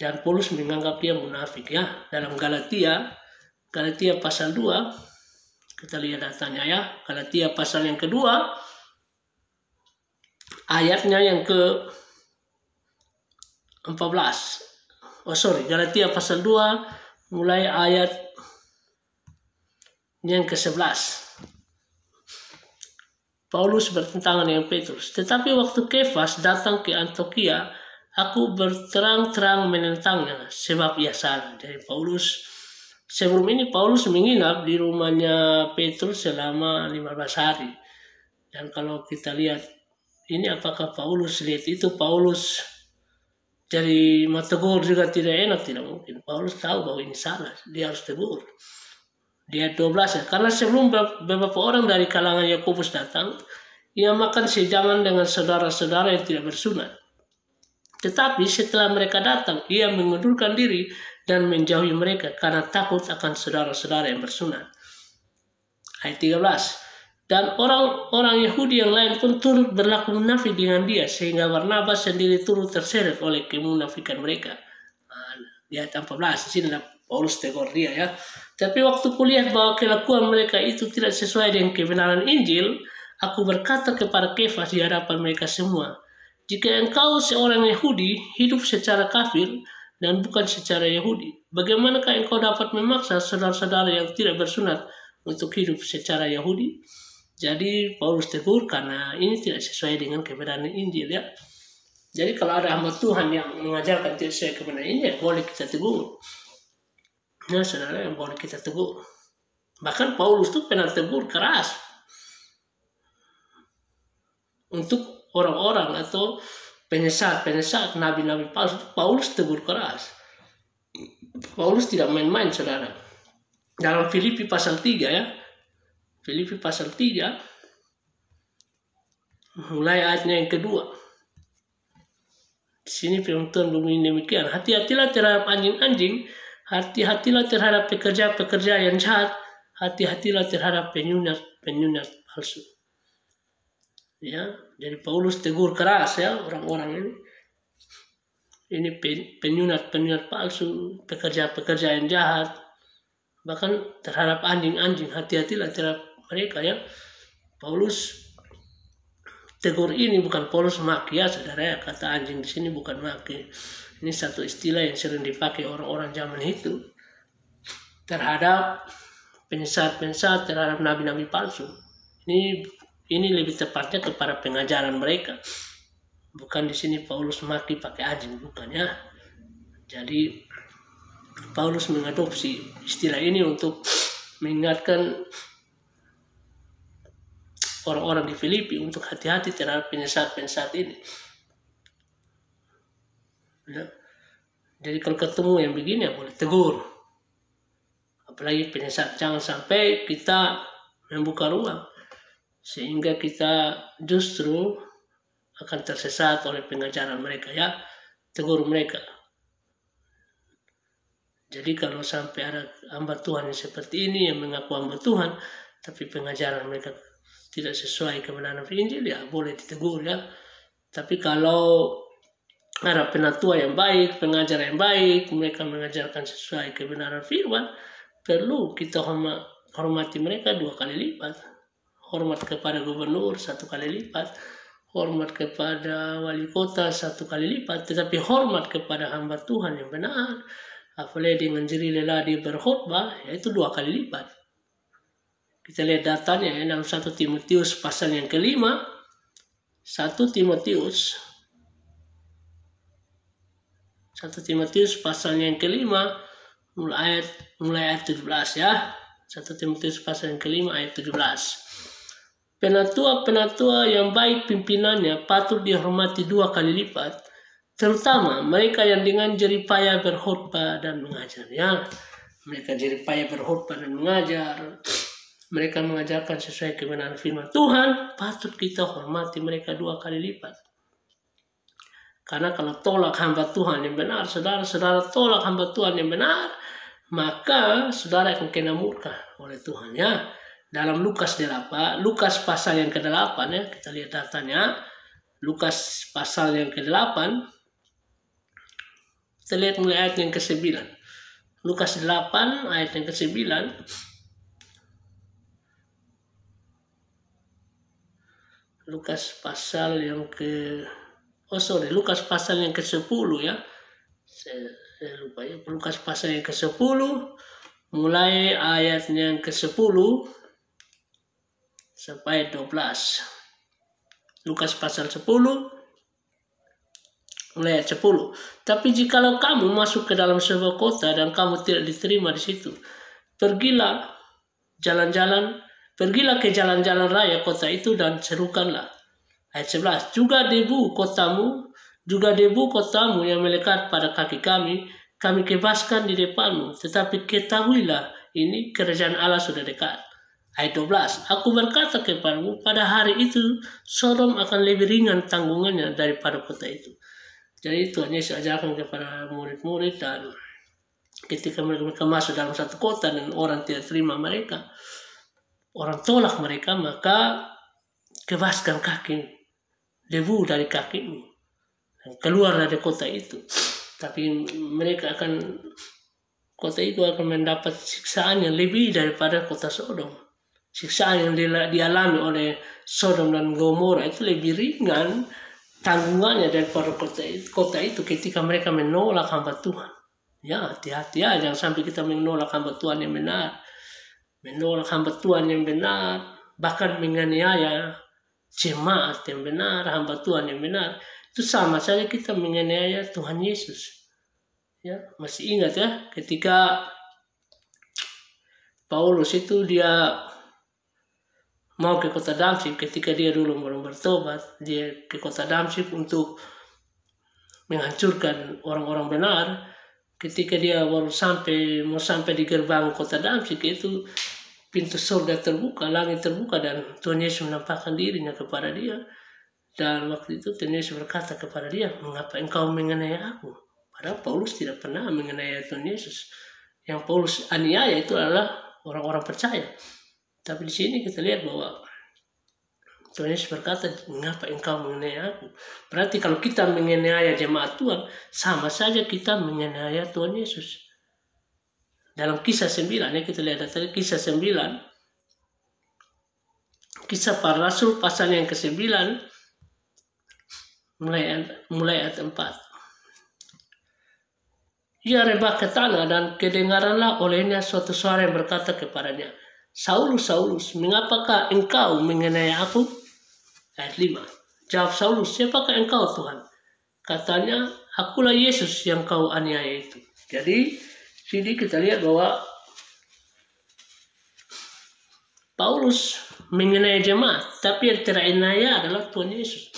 Speaker 1: dan Paulus menganggap dia munafik ya. Dalam Galatia pasal 2, kita lihat datanya ya. Galatia pasal yang kedua, ayatnya yang ke 14. Galatia pasal 2 mulai ayat yang ke-11. Paulus bertentangan dengan Petrus. Tetapi waktu Kefas datang ke Antiokhia, aku berterang-terang menentangnya sebab ia salah. Jadi sebelum ini Paulus menginap di rumahnya Petrus selama 15 hari. Dan kalau kita lihat ini, apakah Paulus lihat itu Paulus jadi tegur juga tidak enak? Tidak mungkin. Paulus tahu bahwa ini salah, dia harus tegur. Dia 12 ya. Karena sebelum beberapa orang dari kalangan Yakobus datang, ia makan sejaman dengan saudara-saudara yang tidak bersunat. Tetapi setelah mereka datang, ia mengundurkan diri dan menjauhi mereka karena takut akan saudara-saudara yang bersunat. Ayat 13. Dan orang-orang Yahudi yang lain pun turut berlaku munafik dengan dia, sehingga Barnabas sendiri turut terseret oleh kemunafikan mereka. Di ayat 14, di sini Paulus tegur dia ya. Tapi waktu kulihat bahwa kelakuan mereka itu tidak sesuai dengan kebenaran Injil, aku berkata kepada Kefas di hadapan mereka semua, jika engkau seorang Yahudi hidup secara kafir dan bukan secara Yahudi, bagaimanakah engkau dapat memaksa saudara-saudara yang tidak bersunat untuk hidup secara Yahudi? Jadi Paulus tegur karena ini tidak sesuai dengan kebenaran Injil ya. Jadi kalau ada hamba Tuhan yang mengajarkan tidak sesuai kebenaran Injil, boleh kita tegur. Ya saudara, yang boleh kita tegur. Bahkan Paulus itu pernah tegur keras untuk orang-orang atau penyesat nabi-nabi palsu. Paulus tegur keras. Paulus tidak main-main saudara. Dalam Filipi pasal 3 ya, Filipi pasal 3 mulai ayatnya yang kedua. Di sini firman Tuhan bunyi demikian, hati-hatilah terhadap anjing-anjing, hati-hatilah terhadap pekerja-pekerja yang jahat, hati-hatilah terhadap penyunat palsu. Ya, jadi Paulus tegur keras ya orang-orang ini. Ini penyunat palsu, pekerja-pekerja yang jahat, bahkan terhadap anjing-anjing, hati-hatilah terhadap mereka ya. Paulus tegur ini bukan Paulus maki ya saudara ya, kata anjing di sini bukan maki. Ini satu istilah yang sering dipakai orang-orang zaman itu terhadap penyesat-penyesat, terhadap nabi-nabi palsu. Ini lebih tepatnya kepada pengajaran mereka. Bukan di sini Paulus maki pakai anjing, bukan ya. Jadi Paulus mengadopsi istilah ini untuk mengingatkan orang-orang di Filipi untuk hati-hati terhadap penyesat-penyesat ini. Ya. Jadi kalau ketemu yang begini ya boleh tegur. Apalagi penyesat, jangan sampai kita membuka ruang sehingga kita justru akan tersesat oleh pengajaran mereka ya. Tegur mereka. Jadi kalau sampai ada hamba Tuhan yang seperti ini yang mengaku hamba Tuhan tapi pengajaran mereka tidak sesuai kebenaran Injil ya boleh ditegur ya. Tapi kalau ada penatua yang baik, pengajar yang baik, mereka mengajarkan sesuai kebenaran firman, perlu kita hormati mereka 2 kali lipat. Hormat kepada gubernur 1 kali lipat, hormat kepada wali kota 1 kali lipat, tetapi hormat kepada hamba Tuhan yang benar, apalagi dengan jeri lelah dia berkhotbah, yaitu 2 kali lipat. Kita lihat datanya ya, dalam 1 Timotius pasal yang kelima, 1 Timotius pasal yang kelima, mulai ayat 17 ya. 1 Timotius pasal yang kelima ayat 17. Penatua-penatua yang baik pimpinannya patut dihormati 2 kali lipat, terutama mereka yang dengan jeripaya berkhotbah dan mengajar ya. Mereka jeripaya berkhotbah dan mengajar, mereka mengajarkan sesuai kebenaran firman Tuhan, patut kita hormati mereka 2 kali lipat. Karena kalau tolak hamba Tuhan yang benar, saudara tolak hamba Tuhan yang benar, maka saudara akan kena murka oleh Tuhan ya. Dalam Lukas pasal yang ke-8 ya, kita lihat datanya. Lukas pasal yang ke-8, kita lihat mulai ayat yang ke-9. Lukas 8 ayat yang ke-9. Lukas pasal yang ke-10 ya. Saya lupa ya. Lukas pasal yang ke-10 mulai ayat yang ke-10 sampai 12. Lukas pasal 10 mulai ayat 10. Tapi jikalau kamu masuk ke dalam sebuah kota dan kamu tidak diterima di situ, pergilah ke jalan-jalan raya kota itu dan serukanlah. Ayat 11. Juga debu kotamu yang melekat pada kaki kami bebaskan di depanmu. Tetapi ketahuilah, ini kerajaan Allah sudah dekat. Ayat 12. Aku berkata kepadamu, pada hari itu Sodom akan lebih ringan tanggungannya daripada kota itu. Jadi Tuhan Yesus ajarkan kepada murid-murid, dan ketika mereka masuk dalam satu kota dan orang tidak terima mereka, orang tolak mereka, maka bebaskan debu dari kakimu dan keluar dari kota itu. Tapi kota itu akan mendapat siksaan yang lebih daripada kota Sodom. Siksaan yang dialami oleh Sodom dan Gomora itu lebih ringan tanggungannya daripada kota itu ketika mereka menolak hamba Tuhan. Ya, hati-hati ya, jangan sampai kita menolak hamba Tuhan yang benar. Menolak hamba Tuhan yang benar, bahkan menganiaya jemaat yang benar, hamba Tuhan yang benar, itu sama saja kita menganiaya Tuhan Yesus. Ya, masih ingat ya, ketika Paulus itu dia mau ke kota Damsyik, ketika dia dulu belum bertobat, dia ke kota Damsyik untuk menghancurkan orang-orang benar. Ketika dia mau sampai di gerbang kota Damsyik, itu pintu surga terbuka, langit terbuka, dan Tuhan Yesus menampakkan dirinya kepada dia. Dan waktu itu Tuhan Yesus berkata kepada dia, mengapa engkau menganiaya aku? Padahal Paulus tidak pernah menganiaya Tuhan Yesus. Yang Paulus aniaya itu adalah orang-orang percaya. Tapi di sini kita lihat bahwa Tuhan Yesus berkata, mengapa engkau menganiaya aku? Berarti kalau kita menganiaya jemaat Tuhan, sama saja kita menganiaya Tuhan Yesus. Dalam kisah 9, ya kita lihat tadi kisah 9, kisah para rasul pasal yang ke-9, mulai ayat 4. Ia rebah ke tanah dan kedengaranlah olehnya suatu suara yang berkata kepadanya, Saulus, Saulus, mengapakah engkau menganiaya aku? Ayat 5. Jawab Saulus, siapakah engkau Tuhan? Katanya, akulah Yesus yang kau aniaya itu. Jadi sini kita lihat bahwa Paulus menganiaya jemaat, tapi yang teraniaya adalah Tuhan Yesus.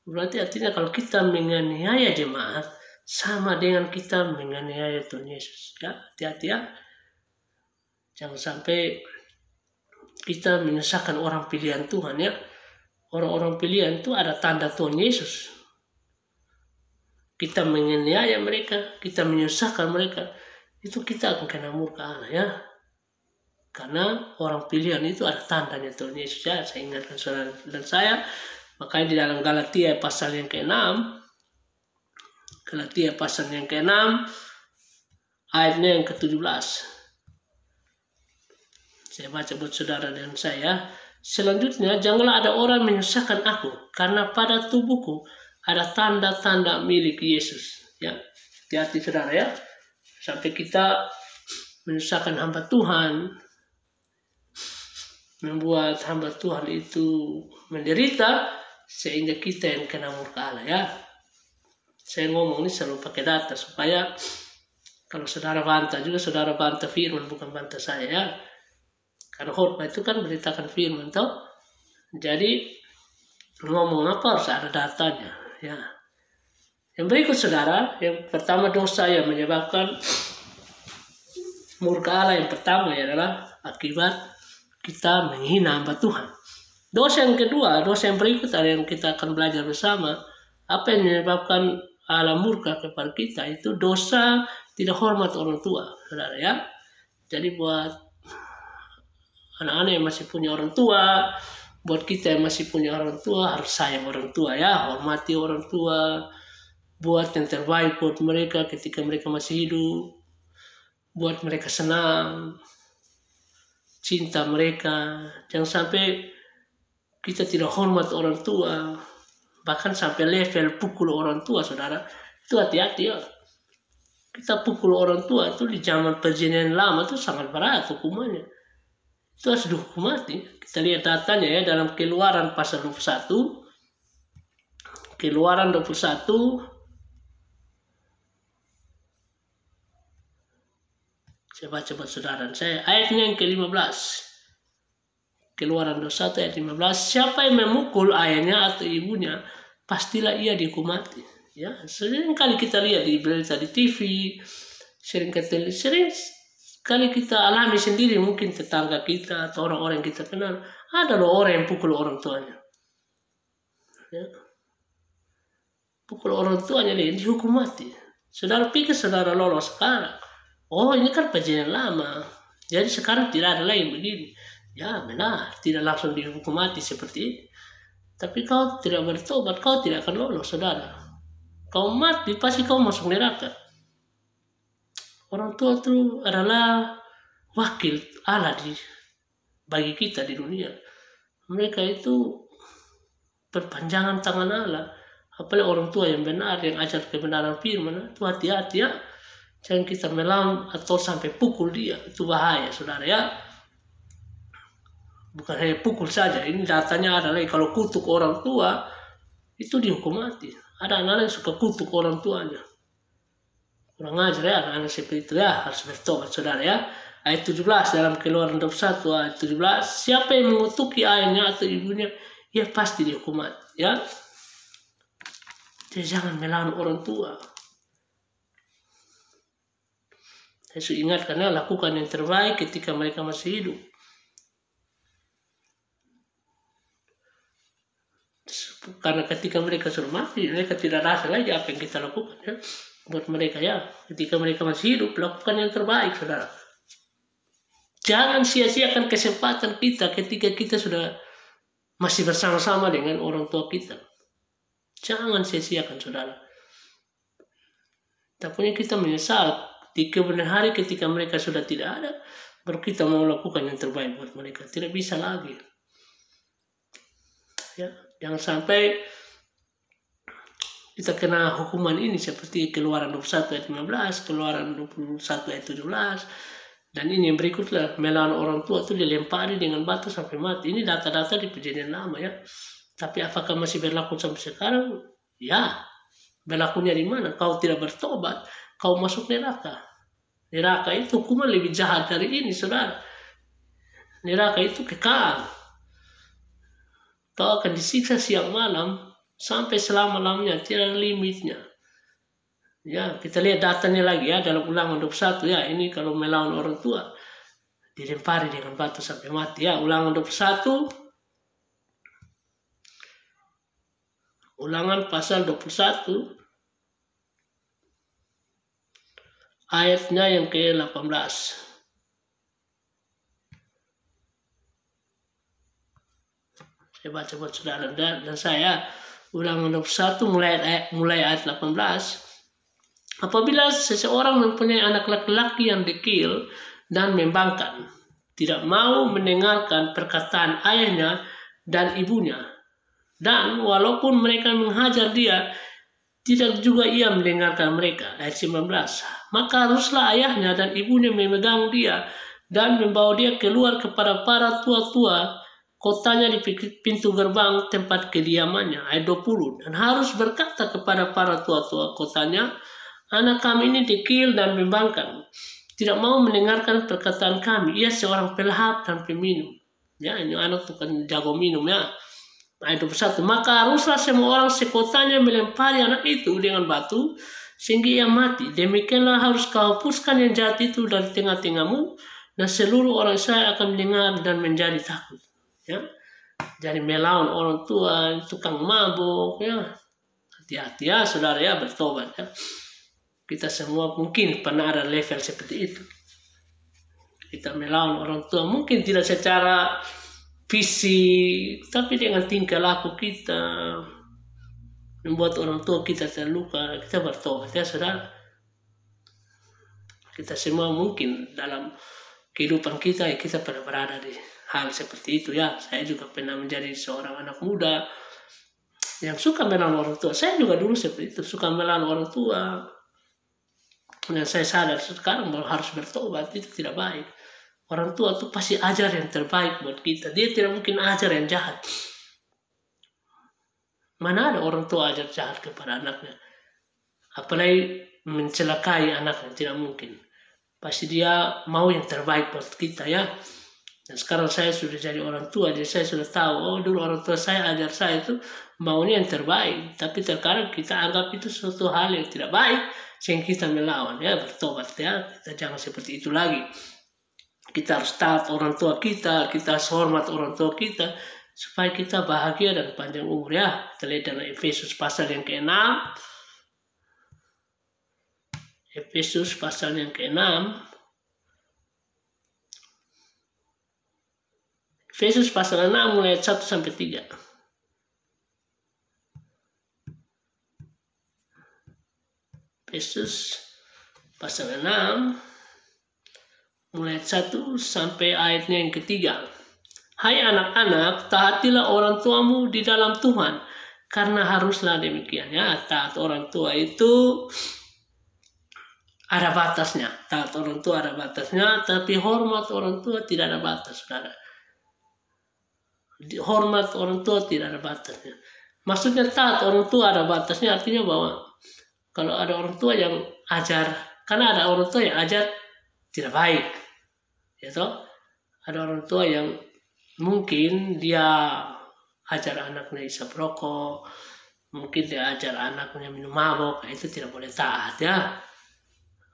Speaker 1: Berarti artinya kalau kita menganiaya jemaat, sama dengan kita menganiaya Tuhan Yesus. Ya, hati-hati ya. Jangan sampai kita menyusahkan orang pilihan Tuhan ya. Orang-orang pilihan itu ada tanda Tuhan Yesus. Kita menganiaya mereka, kita menyusahkan mereka, itu kita akan kena murka Allah ya. Karena orang pilihan itu ada tandanya Tuhan Yesus ya. Saya ingatkan saudara dan saya, makanya di dalam Galatia pasal yang ke-6, Galatia pasal yang ke-6 ayatnya yang ke-17. Saya baca buat saudara dan saya. Selanjutnya, janganlah ada orang menyusahkan aku, karena pada tubuhku ada tanda-tanda milik Yesus. Ya, hati-hati saudara ya. Sampai kita menyusahkan hamba Tuhan, membuat hamba Tuhan itu menderita, sehingga kita yang kena murka Allah ya. Saya ngomong ini selalu pakai data, supaya kalau saudara bantah juga, saudara bantah firman, bukan bantah saya ya. Karena khotbah itu kan beritakan firman toh. Jadi ngomong apa harus ada datanya ya. Yang berikut saudara, yang pertama dosa yang menyebabkan murka Allah yang pertama adalah akibat kita menghina hamba Tuhan. Dosa yang kedua, dosa yang berikut ada yang kita akan belajar bersama. Apa yang menyebabkan Allah murka kepada kita itu dosa tidak hormat orang tua, saudara ya. Jadi buat anak-anak yang masih punya orang tua, buat kita yang masih punya orang tua, harus sayang orang tua ya, hormati orang tua, buat yang terbaik buat mereka ketika mereka masih hidup, buat mereka senang, cinta mereka. Jangan sampai kita tidak hormat orang tua, bahkan sampai level pukul orang tua, saudara. Itu hati-hati ya. Kita pukul orang tua itu di zaman perjanjian lama itu sangat berat hukumannya. Itu harus dihukum mati. Kita lihat datanya ya dalam Keluaran pasal 21. Keluaran 21. Saya baca buat saudara saya. Ayatnya yang ke-15. Keluaran 21 ayat 15. Siapa yang memukul ayahnya atau ibunya, pastilah ia dihukum mati. Ya, sering kali kita lihat di berita di TV, sering kali kita alami sendiri, mungkin tetangga kita atau orang-orang yang kita kenal, ada loh orang yang pukul orang tuanya. Ya. Pukul orang tuanya dia dihukum mati. Saudara pikir saudara lolos sekarang. Oh, ini kan perjanjian lama. Jadi sekarang tidak ada lain begini. Ya benar, tidak langsung dihukum mati seperti ini. Tapi kau tidak bertobat, kau tidak akan lolos, saudara. Kau mati, pasti kau masuk neraka. Orang tua itu adalah wakil Allah bagi kita di dunia. Mereka itu perpanjangan tangan Allah. Apalagi orang tua yang benar, yang ajar kebenaran firman, itu hati-hati ya. Jangan kita melawan atau sampai pukul dia. Itu bahaya, saudara ya. Bukan hanya pukul saja. Ini datanya adalah kalau kutuk orang tua, itu dihukum mati. Ada anak yang suka kutuk orang tuanya. Kurang ajar ya, anak seperti itu ya, harus bertobat saudara ya. Ayat 17 dalam Keluaran 21 ayat 17. Siapa yang mengutuki ayahnya atau ibunya, ya pasti dihukum mati ya. Jadi jangan melawan orang tua. Saya ingatkan ya, lakukan yang terbaik ketika mereka masih hidup. Karena ketika mereka sudah mati, mereka tidak rasa lagi apa yang kita lakukan ya. Buat mereka ya, ketika mereka masih hidup, lakukan yang terbaik saudara. Jangan sia-siakan kesempatan kita ketika kita sudah masih bersama-sama dengan orang tua kita. Jangan sia-siakan saudara. Takutnya kita menyesal di kemudian hari ketika mereka sudah tidak ada, baru kita mau lakukan yang terbaik buat mereka. Tidak bisa lagi. Ya, jangan sampai kita kena hukuman ini seperti Keluaran 21 ayat 15, Keluaran 21 ayat 17. Dan ini yang berikutlah, melawan orang tua itu dilempari dengan batu sampai mati. Ini data-data di perjanjian lama ya. Tapi apakah masih berlaku sampai sekarang? Ya. Berlakunya di mana? Kau tidak bertobat, kau masuk neraka. Neraka itu hukuman lebih jahat dari ini, saudara. Neraka itu kekal. Kau akan disiksa siang malam sampai selama-lamanya, tidak ada limitnya. Ya, kita lihat datanya lagi ya dalam Ulangan 21 ya. Ini kalau melawan orang tua dilempari dengan batu sampai mati ya. Ulangan 21. Ulangan pasal 21 ayatnya yang ke-18. Saya baca buat saudara dan saya. Ulangan 21 mulai ayat 18. Apabila seseorang mempunyai anak laki-laki yang dekil dan membangkang, tidak mau mendengarkan perkataan ayahnya dan ibunya, dan walaupun mereka menghajar dia, tidak juga ia mendengarkan mereka. Ayat 19. Maka haruslah ayahnya dan ibunya memegang dia dan membawa dia keluar kepada para tua-tua kotanya di pintu gerbang tempat kediamannya. Ayat 20. Dan harus berkata kepada para tua-tua kotanya, anak kami ini dekil dan membangkang, tidak mau mendengarkan perkataan kami. Ia seorang pelahap dan peminum. Ya, ini anak bukan jago minum ya. Ayat 21. Maka haruslah semua orang sekotanya melempari anak itu dengan batu sehingga ia mati. Demikianlah harus kau hapuskan yang jahat itu dari tengah-tengahmu, dan seluruh orang Israel akan mendengar dan menjadi takut. Ya, jadi melawan orang tua, tukang mabuk, ya hati-hati ya saudara ya, bertobat ya. Kita semua mungkin pernah ada level seperti itu. Kita melawan orang tua, mungkin tidak secara fisik, tapi dengan tingkah laku kita membuat orang tua kita terluka. Kita bertobat ya saudara. Kita semua mungkin dalam kehidupan kita ya, kita pernah berada di hal seperti itu ya. Saya juga pernah menjadi seorang anak muda yang suka melawan orang tua. Saya juga dulu seperti itu, suka melawan orang tua. Dan saya sadar sekarang bahwa harus bertobat, itu tidak baik. Orang tua itu pasti ajar yang terbaik buat kita. Dia tidak mungkin ajar yang jahat. Mana ada orang tua ajar jahat kepada anaknya? Apalagi mencelakai anaknya, tidak mungkin. Pasti dia mau yang terbaik buat kita ya. Dan sekarang saya sudah jadi orang tua, jadi saya sudah tahu, oh dulu orang tua saya ajar saya itu maunya yang terbaik. Tapi terkadang kita anggap itu suatu hal yang tidak baik, sehingga kita melawan ya, bertobat ya. Kita jangan seperti itu lagi. Kita harus taat orang tua kita harus hormat orang tua kita, supaya kita bahagia dan panjang umur ya. Kita lihat dalam Efesus pasal yang ke-6. Efesus pasal yang ke-6. Efesus pasal 6 mulai 1 sampai 3. Efesus pasal 6 mulai 1 sampai ayatnya yang ketiga. Hai anak-anak, taatilah orang tuamu di dalam Tuhan, karena haruslah demikian ya. Taat orang tua itu ada batasnya. Taat orang tua ada batasnya, tapi hormat orang tua tidak ada batas, saudara. Hormat orang tua tidak ada batasnya. Maksudnya taat orang tua ada batasnya, artinya bahwa kalau ada orang tua yang ajar, karena ada orang tua yang ajar tidak baik, ya toh. Ada orang tua yang mungkin dia ajar anaknya isap rokok, mungkin dia ajar anaknya minum mabok, itu tidak boleh taat ya.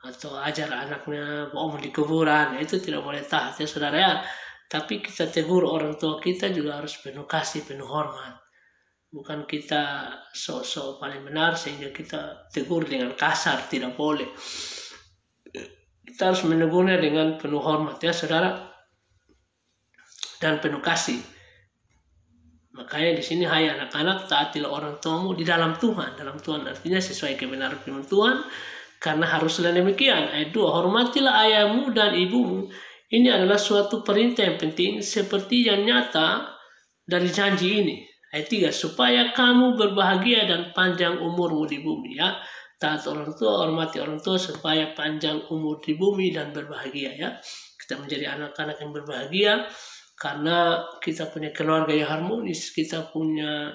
Speaker 1: Atau ajar anaknya bohong di kuburan, itu tidak boleh taat ya saudara ya. Tapi kita tegur orang tua kita juga harus penuh kasih, penuh hormat. Bukan kita sok-sok paling benar sehingga kita tegur dengan kasar, tidak boleh. Kita harus menegurnya dengan penuh hormat ya saudara, dan penuh kasih. Makanya di sini, hai anak-anak, taatilah orang tuamu di dalam Tuhan. Dalam Tuhan artinya sesuai kebenaran firman Tuhan, karena haruslah demikian. Ayat 2, hormatilah ayahmu dan ibumu. Ini adalah suatu perintah yang penting, seperti yang nyata dari janji ini. Ayat 3, supaya kamu berbahagia dan panjang umurmu di bumi ya. Taat orang tua, hormati orang tua supaya panjang umur di bumi dan berbahagia ya. Kita menjadi anak-anak yang berbahagia karena kita punya keluarga yang harmonis, kita punya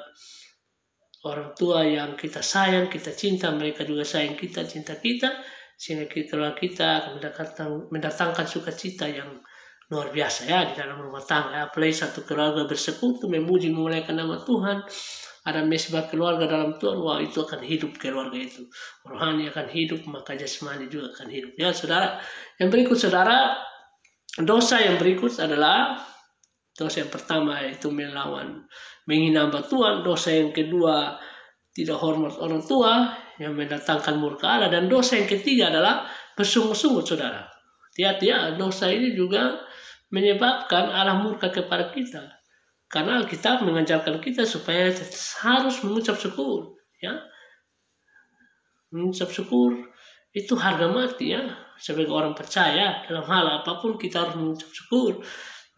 Speaker 1: orang tua yang kita sayang, kita cinta, mereka juga sayang kita, cinta kita, sehingga keluarga kita akan mendatangkan sukacita yang luar biasa ya di dalam rumah tangga. Apalagi satu keluarga bersekutu memuji memuliakan nama Tuhan, ada mesbah keluarga dalam Tuhan, wah itu akan hidup keluarga itu. Rohani akan hidup, maka jasmani juga akan hidup. Ya saudara, yang berikut saudara, dosa yang berikut adalah dosa yang pertama yaitu melawan, menghina hamba Tuhan. Dosa yang kedua tidak hormat orang tua yang mendatangkan murka Allah. Dan dosa yang ketiga adalah bersungut-sungut saudara. Hati-hati ya, dosa ini juga menyebabkan Allah murka kepada kita. Karena Alkitab mengajarkan kita supaya harus mengucap syukur, ya, mengucap syukur itu harga mati ya. Sebagai orang percaya, dalam hal apapun kita harus mengucap syukur.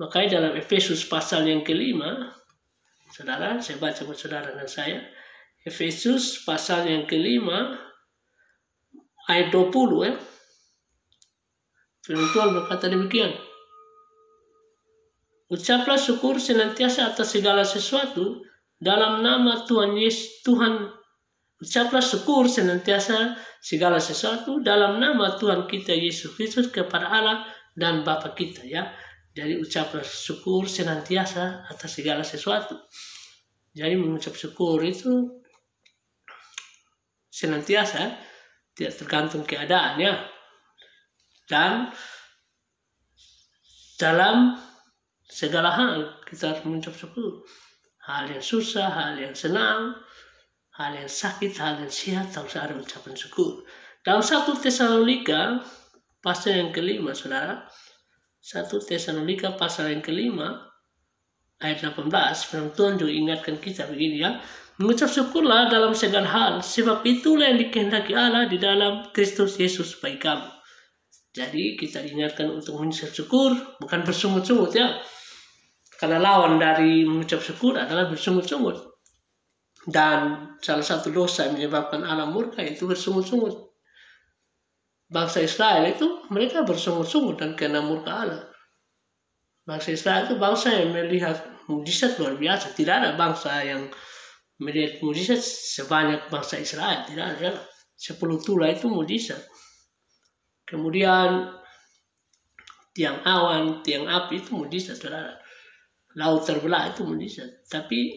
Speaker 1: Makanya dalam Efesus pasal yang kelima, saudara, saya baca buat saudara dan saya. Efesus pasal yang kelima, ayat 20 ya. Firman Tuhan berkata demikian. Ucaplah syukur senantiasa atas segala sesuatu dalam nama Tuhan Yesus. Ucaplah syukur senantiasa segala sesuatu dalam nama Tuhan kita Yesus Kristus kepada Allah dan Bapa kita ya. Jadi ucaplah syukur senantiasa atas segala sesuatu. Jadi mengucap syukur itu senantiasa, tidak tergantung keadaan ya. Dan dalam segala hal kita harus mengucap syukur. Hal yang susah, hal yang senang, hal yang sakit, hal yang sehat, harus ada ucapan syukur. Dalam 1 Tesalonika pasal yang kelima, saudara. 1 Tesalonika pasal yang kelima, ayat 18, firman Tuhan juga ingatkan kita begini ya. Mengucap syukurlah dalam segala hal, sebab itulah yang dikehendaki Allah di dalam Kristus Yesus bagi kamu. Jadi kita diingatkan untuk mengucap syukur, bukan bersungut-sungut ya. Karena lawan dari mengucap syukur adalah bersungut-sungut. Dan salah satu dosa yang menyebabkan Allah murka itu bersungut-sungut. Bangsa Israel itu mereka bersungut-sungut dan kena murka Allah. Bangsa Israel itu bangsa yang melihat mujizat luar biasa. Tidak ada bangsa yang melihat mujizat sebanyak bangsa Israel. Tidak ada. 10 tula itu mujizat. Kemudian tiang awan, tiang api itu mujizat. Laut terbelah itu mujizat. Tapi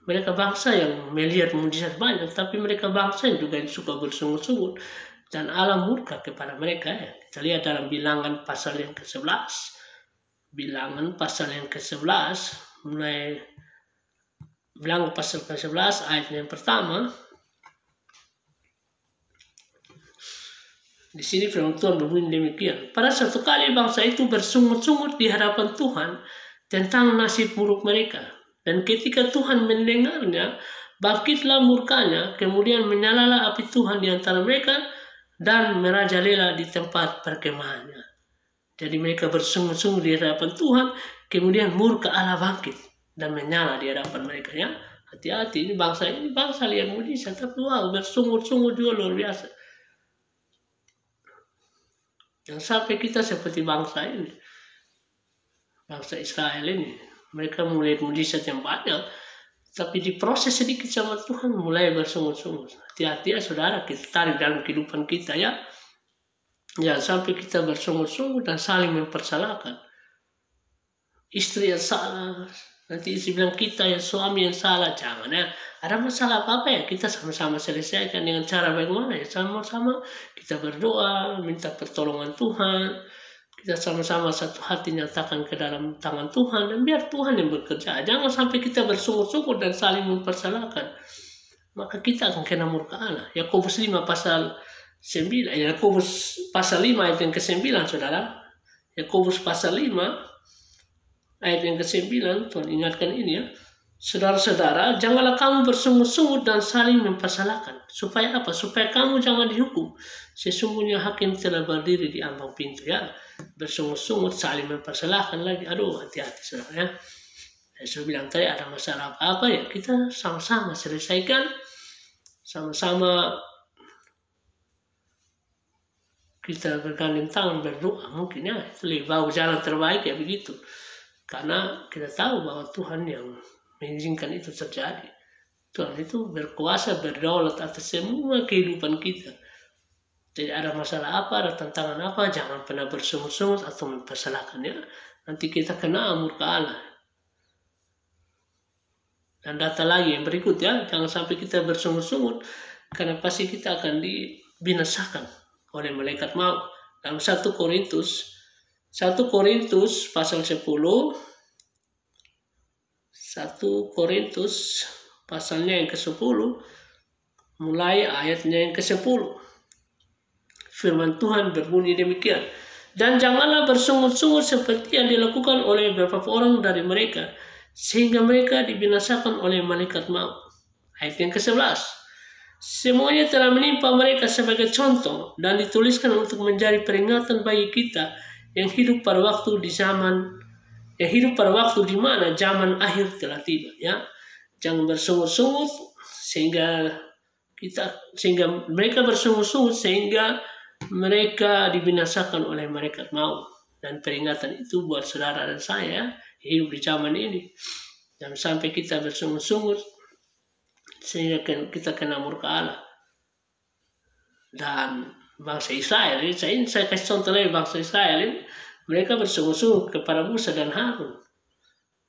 Speaker 1: mereka bangsa yang melihat mujizat banyak, tapi mereka bangsa yang juga suka bersungut-sungut. Dan Allah murka kepada mereka ya. Kita lihat dalam Bilangan pasal yang ke-11. Bilangan pasal yang ke-11, mulai Bilangan pasal ke-11 ayat yang pertama. Di sini firman Tuhan berbunyi demikian. Pada suatu kali bangsa itu bersungut-sungut di hadapan Tuhan tentang nasib buruk mereka. Dan ketika Tuhan mendengarnya, bangkitlah murkanya, kemudian menyalalah api Tuhan di antara mereka, dan merajalela di tempat perkemahannya. Jadi mereka bersungut-sungut di hadapan Tuhan, kemudian murka Allah bangkit, dan menyala di hadapan mereka ya. Hati-hati, ini bangsa lihat mujizat, tapi wow, bersungut-sungut juga luar biasa. Jangan sampai kita seperti bangsa ini, bangsa Israel ini. Mereka melihat mujizat yang banyak, tapi diproses sedikit sama Tuhan mulai bersungut-sungut. Hati-hati ya saudara, kita tarik dalam kehidupan kita ya. Jangan sampai kita bersungut-sungut dan saling mempersalahkan. Istri yang salah, nanti istri bilang kita yang suami yang salah. Jangan ya, ada masalah apa-apa ya, kita sama-sama selesaikan dengan cara bagaimana ya. Sama-sama kita berdoa, minta pertolongan Tuhan. Kita sama-sama satu hati nyatakan ke dalam tangan Tuhan, dan biar Tuhan yang bekerja. Jangan sampai kita bersungut-sungut dan saling mempersalahkan. Maka kita akan kena murka Allah. Yakobus 5 pasal 9. Yakobus pasal 5 ayat yang ke-9, saudara. Yakobus pasal 5 ayat yang ke-9, Tuhan ingatkan ini ya. Saudara-saudara, janganlah kamu bersungut-sungut dan saling mempersalahkan. Supaya apa? Supaya kamu jangan dihukum. Sesungguhnya hakim telah berdiri di ambang pintu ya. Bersungut-sungut, saling mempersalahkan lagi. Aduh, hati-hati saudara ya. Saya bilang tadi ada masalah apa-apa ya, kita sama-sama selesaikan. Sama-sama kita bergandeng tangan berdoa mungkin ya. Itu lebih bagus, jalan terbaik ya begitu. Karena kita tahu bahwa Tuhan yang mengizinkan itu terjadi. Tuhan itu berkuasa, berdaulat atas semua kehidupan kita. Jadi ada masalah apa, ada tantangan apa, jangan pernah bersungut-sungut atau mempersalahkannya. Nanti kita kena murka Allah. Dan data lagi yang berikut ya, jangan sampai kita bersungut-sungut, karena pasti kita akan dibinasakan oleh malaikat maut. Dalam 1 Korintus pasal 10, 1 Korintus pasalnya yang ke-10, mulai ayatnya yang ke-10. Firman Tuhan berbunyi demikian. Dan janganlah bersungut-sungut seperti yang dilakukan oleh beberapa orang dari mereka, sehingga mereka dibinasakan oleh malaikat maut. Ayat yang ke-11. Semuanya telah menimpa mereka sebagai contoh dan dituliskan untuk menjadi peringatan bagi kita yang hidup pada waktu di mana zaman akhir telah tiba. Ya, jangan bersungut-sungut sehingga mereka bersungut-sungut sehingga mereka dibinasakan oleh malaikat maut. Dan peringatan itu buat saudara dan saya hidup di zaman ini. Jangan sampai kita bersungut-sungut sehingga kita kena murka Allah. Dan bangsa Israel ini, saya kasih contoh lagi, bangsa Israel ini, mereka bersungut-sungut kepada Musa dan Harun.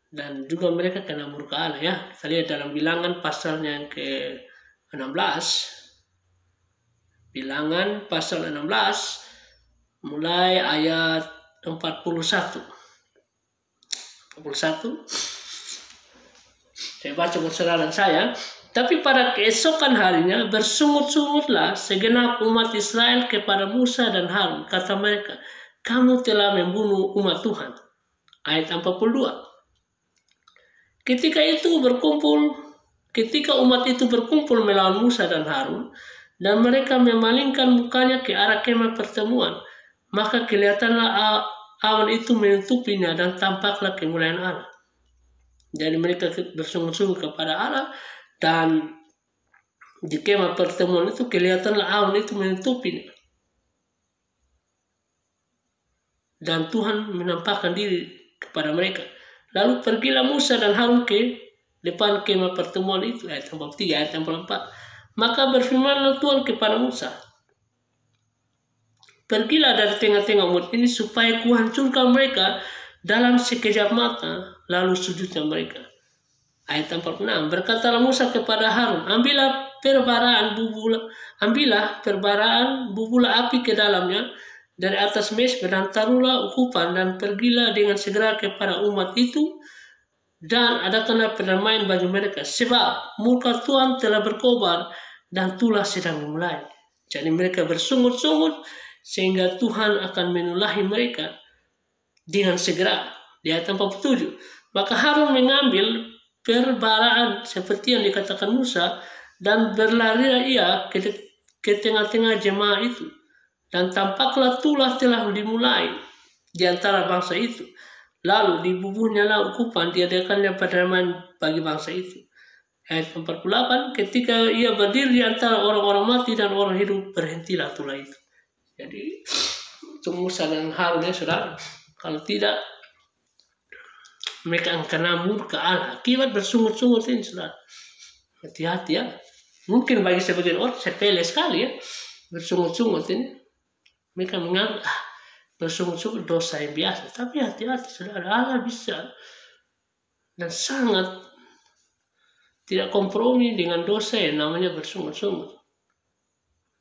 Speaker 1: Dan juga mereka kena murka Allah, ya. Kita lihat dalam Bilangan pasalnya yang ke-16. Bilangan pasal 16 mulai ayat 41. Saya baca buat saudara saya. Tapi pada keesokan harinya bersungut-sungutlah segenap umat Israel kepada Musa dan Harun. Kata mereka, kamu telah membunuh umat Tuhan. Ayat 42. Ketika umat itu berkumpul melawan Musa dan Harun, dan mereka memalingkan mukanya ke arah kemah pertemuan, maka kelihatanlah awan itu menutupinya dan tampaklah kemuliaan Allah. Jadi mereka bersungut-sungut kepada Allah, dan di kemah pertemuan itu kelihatanlah awan itu menutupinya. Dan Tuhan menampakkan diri kepada mereka. Lalu pergilah Musa dan Harun ke depan kemah pertemuan itu. Ayat 43, ayat 44. Maka berfirmanlah Tuhan kepada Musa, pergilah dari tengah-tengah umat ini supaya kuhancurkan mereka dalam sekejap mata. Lalu sujudnya mereka. Ayat 46. Berkatalah Musa kepada Harun, ambillah perbaraan bubula api ke dalamnya dari atas mezbah dan taruhlah ukupan, dan pergilah dengan segera kepada umat itu dan adakanlah perdamaian bagi mereka, sebab murka Tuhan telah berkobar dan tulah sedang dimulai. Jadi mereka bersungut-sungut sehingga Tuhan akan menulahi mereka dengan segera. Di ayat 47. Maka Harun mengambil perbaraan seperti yang dikatakan Musa, dan berlarilah ia ke tengah-tengah jemaah itu, dan tampaklah tulah telah dimulai di antara bangsa itu. Lalu dibubuhnyalah ukupan, diadakannya perdamaian bagi bangsa itu. Ayat 48, ketika ia berdiri di antara orang-orang mati dan orang hidup, berhentilah tulah itu. Jadi itu Musa dan Harun, ya saudara. Kalau tidak, mereka akan kena murka Allah akibat bersungut-sungut ini, saudara. Hati-hati, ya. Mungkin bagi sebagian orang sepele sekali, ya, bersungut-sungut ini. Mereka menganggap bersungut-sungut dosa yang biasa. Tapi hati-hati, saudara. Allah bisa dan sangat tidak kompromi dengan dosa yang namanya bersungut-sungut.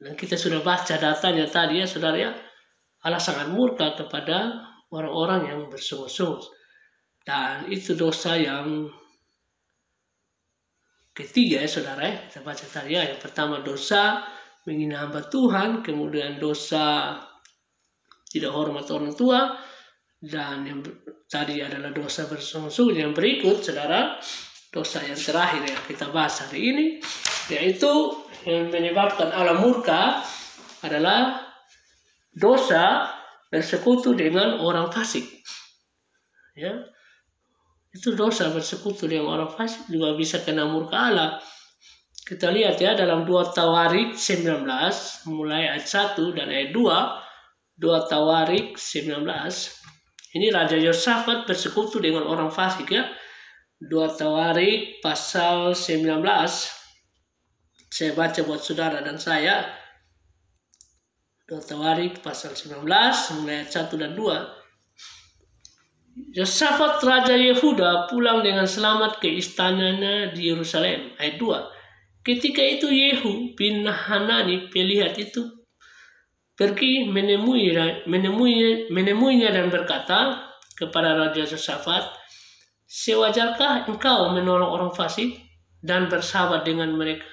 Speaker 1: Dan kita sudah baca datanya tadi, ya saudara, ya. Allah sangat murka kepada orang-orang yang bersungut-sungut. Dan itu dosa yang ketiga, ya saudara, ya. Kita baca tadi, ya. Yang pertama dosa menghina hamba Tuhan, kemudian dosa tidak hormat orang tua, dan yang tadi adalah dosa bersungut-sungut. Yang berikut, saudara, dosa yang terakhir yang kita bahas hari ini, yaitu yang menyebabkan Allah murka adalah dosa bersekutu dengan orang fasik. Ya, itu dosa bersekutu dengan orang fasik juga bisa kena murka Allah. Kita lihat, ya, dalam 2 Tawarik 19 mulai ayat 1 dan ayat 2. 2 Tawarik 19. Ini Raja Yosafat bersekutu dengan orang fasik, ya. 2 Tawarik pasal 19. Saya baca buat saudara dan saya. 2 Tawarik pasal 19 mulai ayat 1 dan 2. Yosafat Raja Yehuda pulang dengan selamat ke istananya di Yerusalem. Ayat 2. Ketika itu Yehu bin Hanani pelihat itu pergi menemuinya dan berkata kepada Raja Yosafat, sewajarkah engkau menolong orang fasik dan bersahabat dengan mereka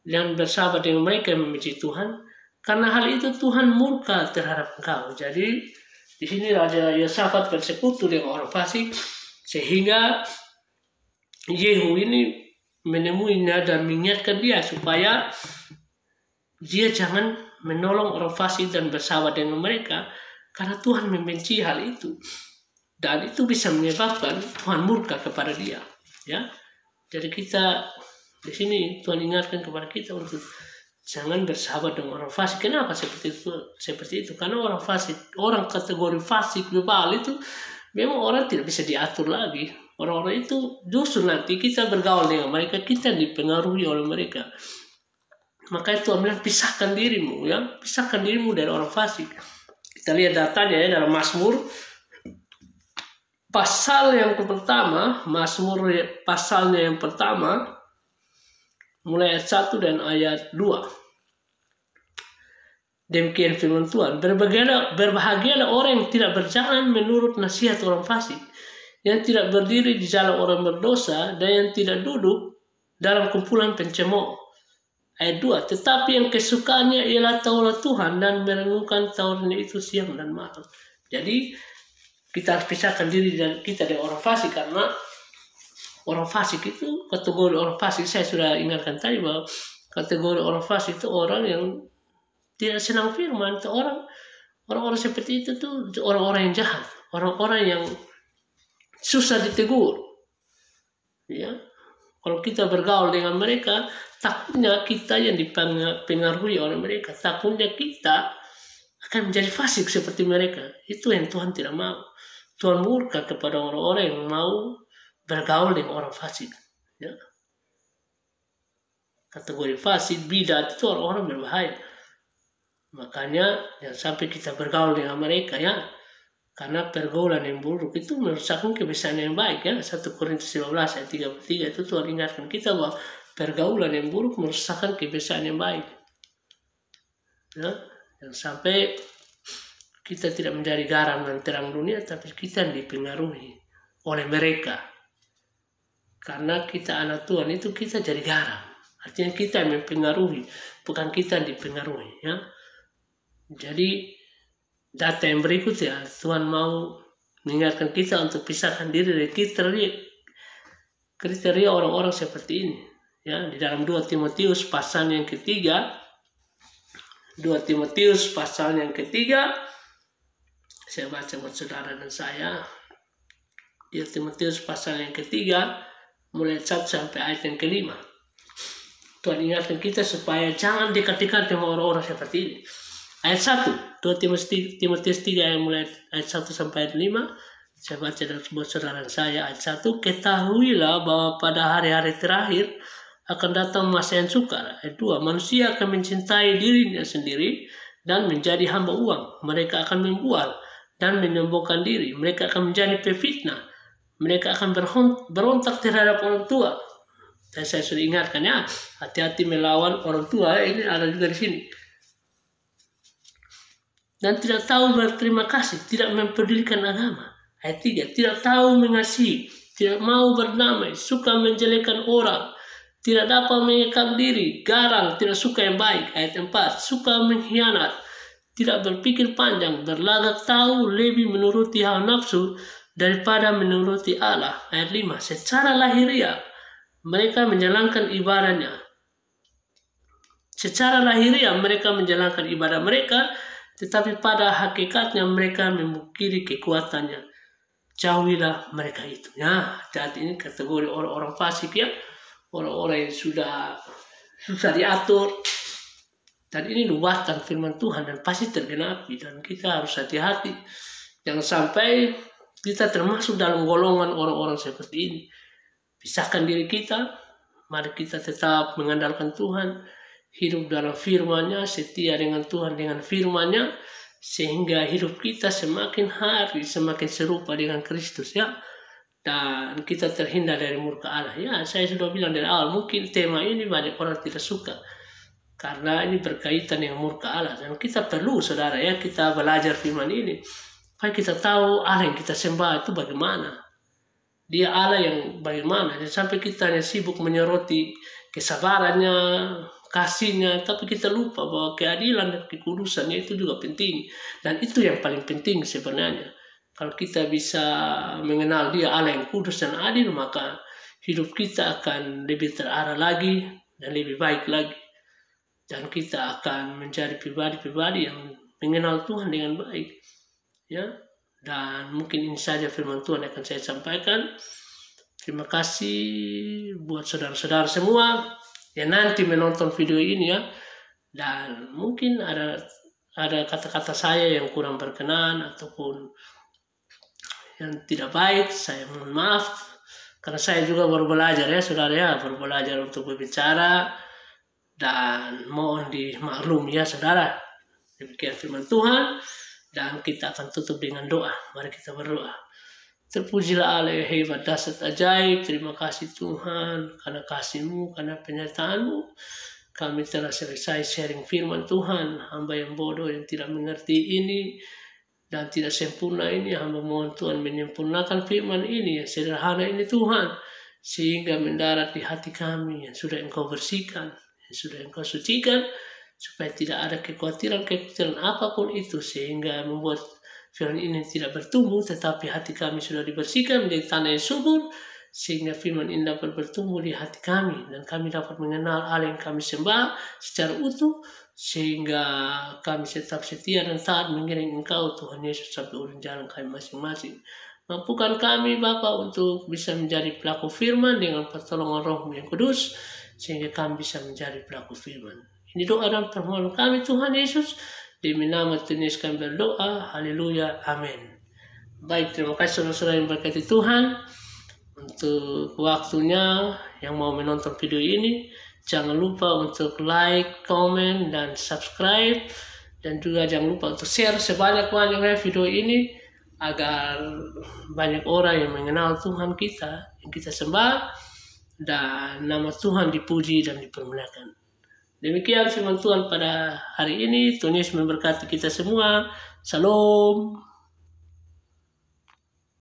Speaker 1: yang membenci Tuhan? Karena hal itu Tuhan murka terhadap engkau. Jadi di sini Raja Yosafat bersekutu dengan orang fasik sehingga Yehu ini menemuinya dan mengingatkan dia supaya dia jangan menolong orang fasik dan bersahabat dengan mereka, karena Tuhan membenci hal itu dan itu bisa menyebabkan Tuhan murka kepada dia. Ya, jadi kita di sini Tuhan ingatkan kepada kita untuk jangan bersahabat dengan orang fasik. Kenapa seperti itu? Seperti itu karena orang fasik, orang kategori fasik bebal itu memang orang tidak bisa diatur lagi. Orang-orang itu justru nanti kita bergaul dengan mereka, kita dipengaruhi oleh mereka. Makanya Tuhan bilang pisahkan dirimu, ya, pisahkan dirimu dari orang fasik. Kita lihat datanya ya dalam Mazmur pasal yang pertama, Mazmur pasalnya yang pertama, mulai ayat 1 dan ayat 2. Demikian firman Tuhan, berbahagialah orang yang tidak berjalan menurut nasihat orang fasik, yang tidak berdiri di jalan orang berdosa, dan yang tidak duduk dalam kumpulan pencemooh. Ayat 2, tetapi yang kesukaannya ialah Taurat Tuhan dan merenungkan Tauratnya itu siang dan malam. Jadi kita harus pisahkan diri kita dari orang fasik, karena orang fasik itu kategori orang fasik. Saya sudah ingatkan tadi bahwa kategori orang fasik itu orang yang tidak senang firman. Itu orang-orang seperti itu tuh orang-orang yang jahat, orang-orang yang susah ditegur. Ya, kalau kita bergaul dengan mereka, takutnya kita yang dipengaruhi oleh mereka, takutnya kita akan menjadi fasik seperti mereka. Itu yang Tuhan tidak mau. Tuhan murka kepada orang-orang yang mau bergaul dengan orang fasik. Ya. Kategori fasik, bidat itu orang-orang berbahaya. Makanya jangan sampai kita bergaul dengan mereka, ya. Karena pergaulan yang buruk itu merusakkan kebiasaan yang baik, ya. 1 Korintus 15 ayat 33 itu Tuhan ingatkan kita bahwa pergaulan yang buruk merusakkan kebiasaan yang baik. Ya. Jangan sampai kita tidak menjadi garam dan terang dunia, tapi kita dipengaruhi oleh mereka. Karena kita anak Tuhan itu kita jadi garam. Artinya kita yang mempengaruhi, bukan kita yang dipengaruhi. Ya. Jadi data yang berikut ya, Tuhan mau mengingatkan kita untuk pisahkan diri dari kriteria orang-orang seperti ini. Ya, di dalam 2 Timotius pasal yang ketiga, 2 Timotius pasal yang ketiga, saya baca buat saudara dan saya. 2 Timotius pasal yang ketiga, mulai 1 sampai ayat yang ke-5. Tuhan ingatkan kita supaya jangan dekat-dekat dengan orang-orang seperti ini. Ayat 1, 2 Timotius 3 yang mulai ayat 1 sampai ayat 5. Saya baca buat saudara dan saya. Ayat 1, ketahuilah bahwa pada hari-hari terakhir akan datang masa yang sukar. Ayat 2, manusia akan mencintai dirinya sendiri dan menjadi hamba uang. Mereka akan membual dan menyombongkan diri. Mereka akan menjadi pefitnah. Mereka akan berontak terhadap orang tua. Dan saya sudah ingatkan ya, hati-hati melawan orang tua. Ini ada juga di sini. Dan tidak tahu berterima kasih, tidak mempedulikan agama. Ayat 3, tidak tahu mengasihi, tidak mau berdamai, suka menjelekkan orang, tidak dapat mengekang diri, garang, tidak suka yang baik. Ayat 4, suka mengkhianat, tidak berpikir panjang, berlagak tahu lebih menuruti hawa nafsu daripada menuruti Allah. Ayat 5, secara lahiriah mereka menjalankan ibadahnya. Secara lahiriah mereka menjalankan ibadah mereka, tetapi pada hakikatnya mereka memungkiri kekuatannya. Jauhilah mereka itu. Ya, hati-hati, ini kategori orang-orang fasik, ya. Orang-orang yang sudah susah diatur. Dan ini nubuatan firman Tuhan dan pasti tergenapi. Dan kita harus hati-hati. Jangan sampai kita termasuk dalam golongan orang-orang seperti ini. Pisahkan diri kita. Mari kita tetap mengandalkan Tuhan. Hidup dalam firman-Nya, setia dengan Tuhan dengan firman-Nya, sehingga hidup kita semakin hari semakin serupa dengan Kristus, ya. Dan kita terhindar dari murka Allah. Ya, saya sudah bilang dari awal, mungkin tema ini banyak orang tidak suka karena ini berkaitan dengan murka Allah. Dan kita perlu, saudara, ya, kita belajar firman ini supaya kita tahu Allah yang kita sembah itu bagaimana. Dia Allah yang bagaimana. Dan sampai kita hanya sibuk menyoroti kesabarannya, kasihnya, tapi kita lupa bahwa keadilan dan kekudusannya itu juga penting. Dan itu yang paling penting sebenarnya. Kalau kita bisa mengenal Dia Allah yang kudus dan adil, maka hidup kita akan lebih terarah lagi dan lebih baik lagi. Dan kita akan menjadi pribadi-pribadi yang mengenal Tuhan dengan baik. Ya, dan mungkin ini saja firman Tuhan yang akan saya sampaikan. Terima kasih buat saudara-saudara semua yang nanti menonton video ini ya. Dan mungkin ada kata-kata saya yang kurang berkenan ataupun yang tidak baik, saya mohon maaf. Karena saya juga baru belajar ya saudara ya, baru belajar untuk berbicara. Dan mohon dimaklumi ya saudara. Demikian firman Tuhan. Dan kita akan tutup dengan doa. Mari kita berdoa. Terpujilah Allah yang hebat, dahsyat, ajaib. Terima kasih Tuhan karena kasih-Mu, karena penyertaan-Mu. Kami telah selesai sharing firman Tuhan. Hamba yang bodoh yang tidak mengerti ini dan tidak sempurna ini, hamba mohon Tuhan menyempurnakan firman ini yang sederhana ini Tuhan, sehingga mendarat di hati kami yang sudah Engkau bersihkan, yang sudah Engkau sucikan, supaya tidak ada kekhawatiran apapun itu, sehingga membuat firman ini tidak bertumbuh, tetapi hati kami sudah dibersihkan menjadi tanah yang subur, sehingga firman ini dapat bertumbuh di hati kami, dan kami dapat mengenal Allah yang kami sembah secara utuh, sehingga kami tetap setia dan taat mengiring Engkau Tuhan Yesus sampai ujung jalan kami masing-masing. Mampukan kami Bapa untuk bisa menjadi pelaku firman dengan pertolongan Roh-Mu yang kudus, sehingga kami bisa menjadi pelaku firman. Ini doa dan permohonan kami Tuhan Yesus, demi nama Tuhan Yesus kami berdoa, haleluya, amin. Baik, terima kasih saudara-saudara yang berkati Tuhan untuk waktunya yang mau menonton video ini. Jangan lupa untuk like, komen, dan subscribe. Dan juga jangan lupa untuk share sebanyak-banyaknya video ini agar banyak orang yang mengenal Tuhan kita, yang kita sembah, dan nama Tuhan dipuji dan dipermuliakan. Demikian firman Tuhan pada hari ini. Tuhan Yesus memberkati kita semua. Shalom.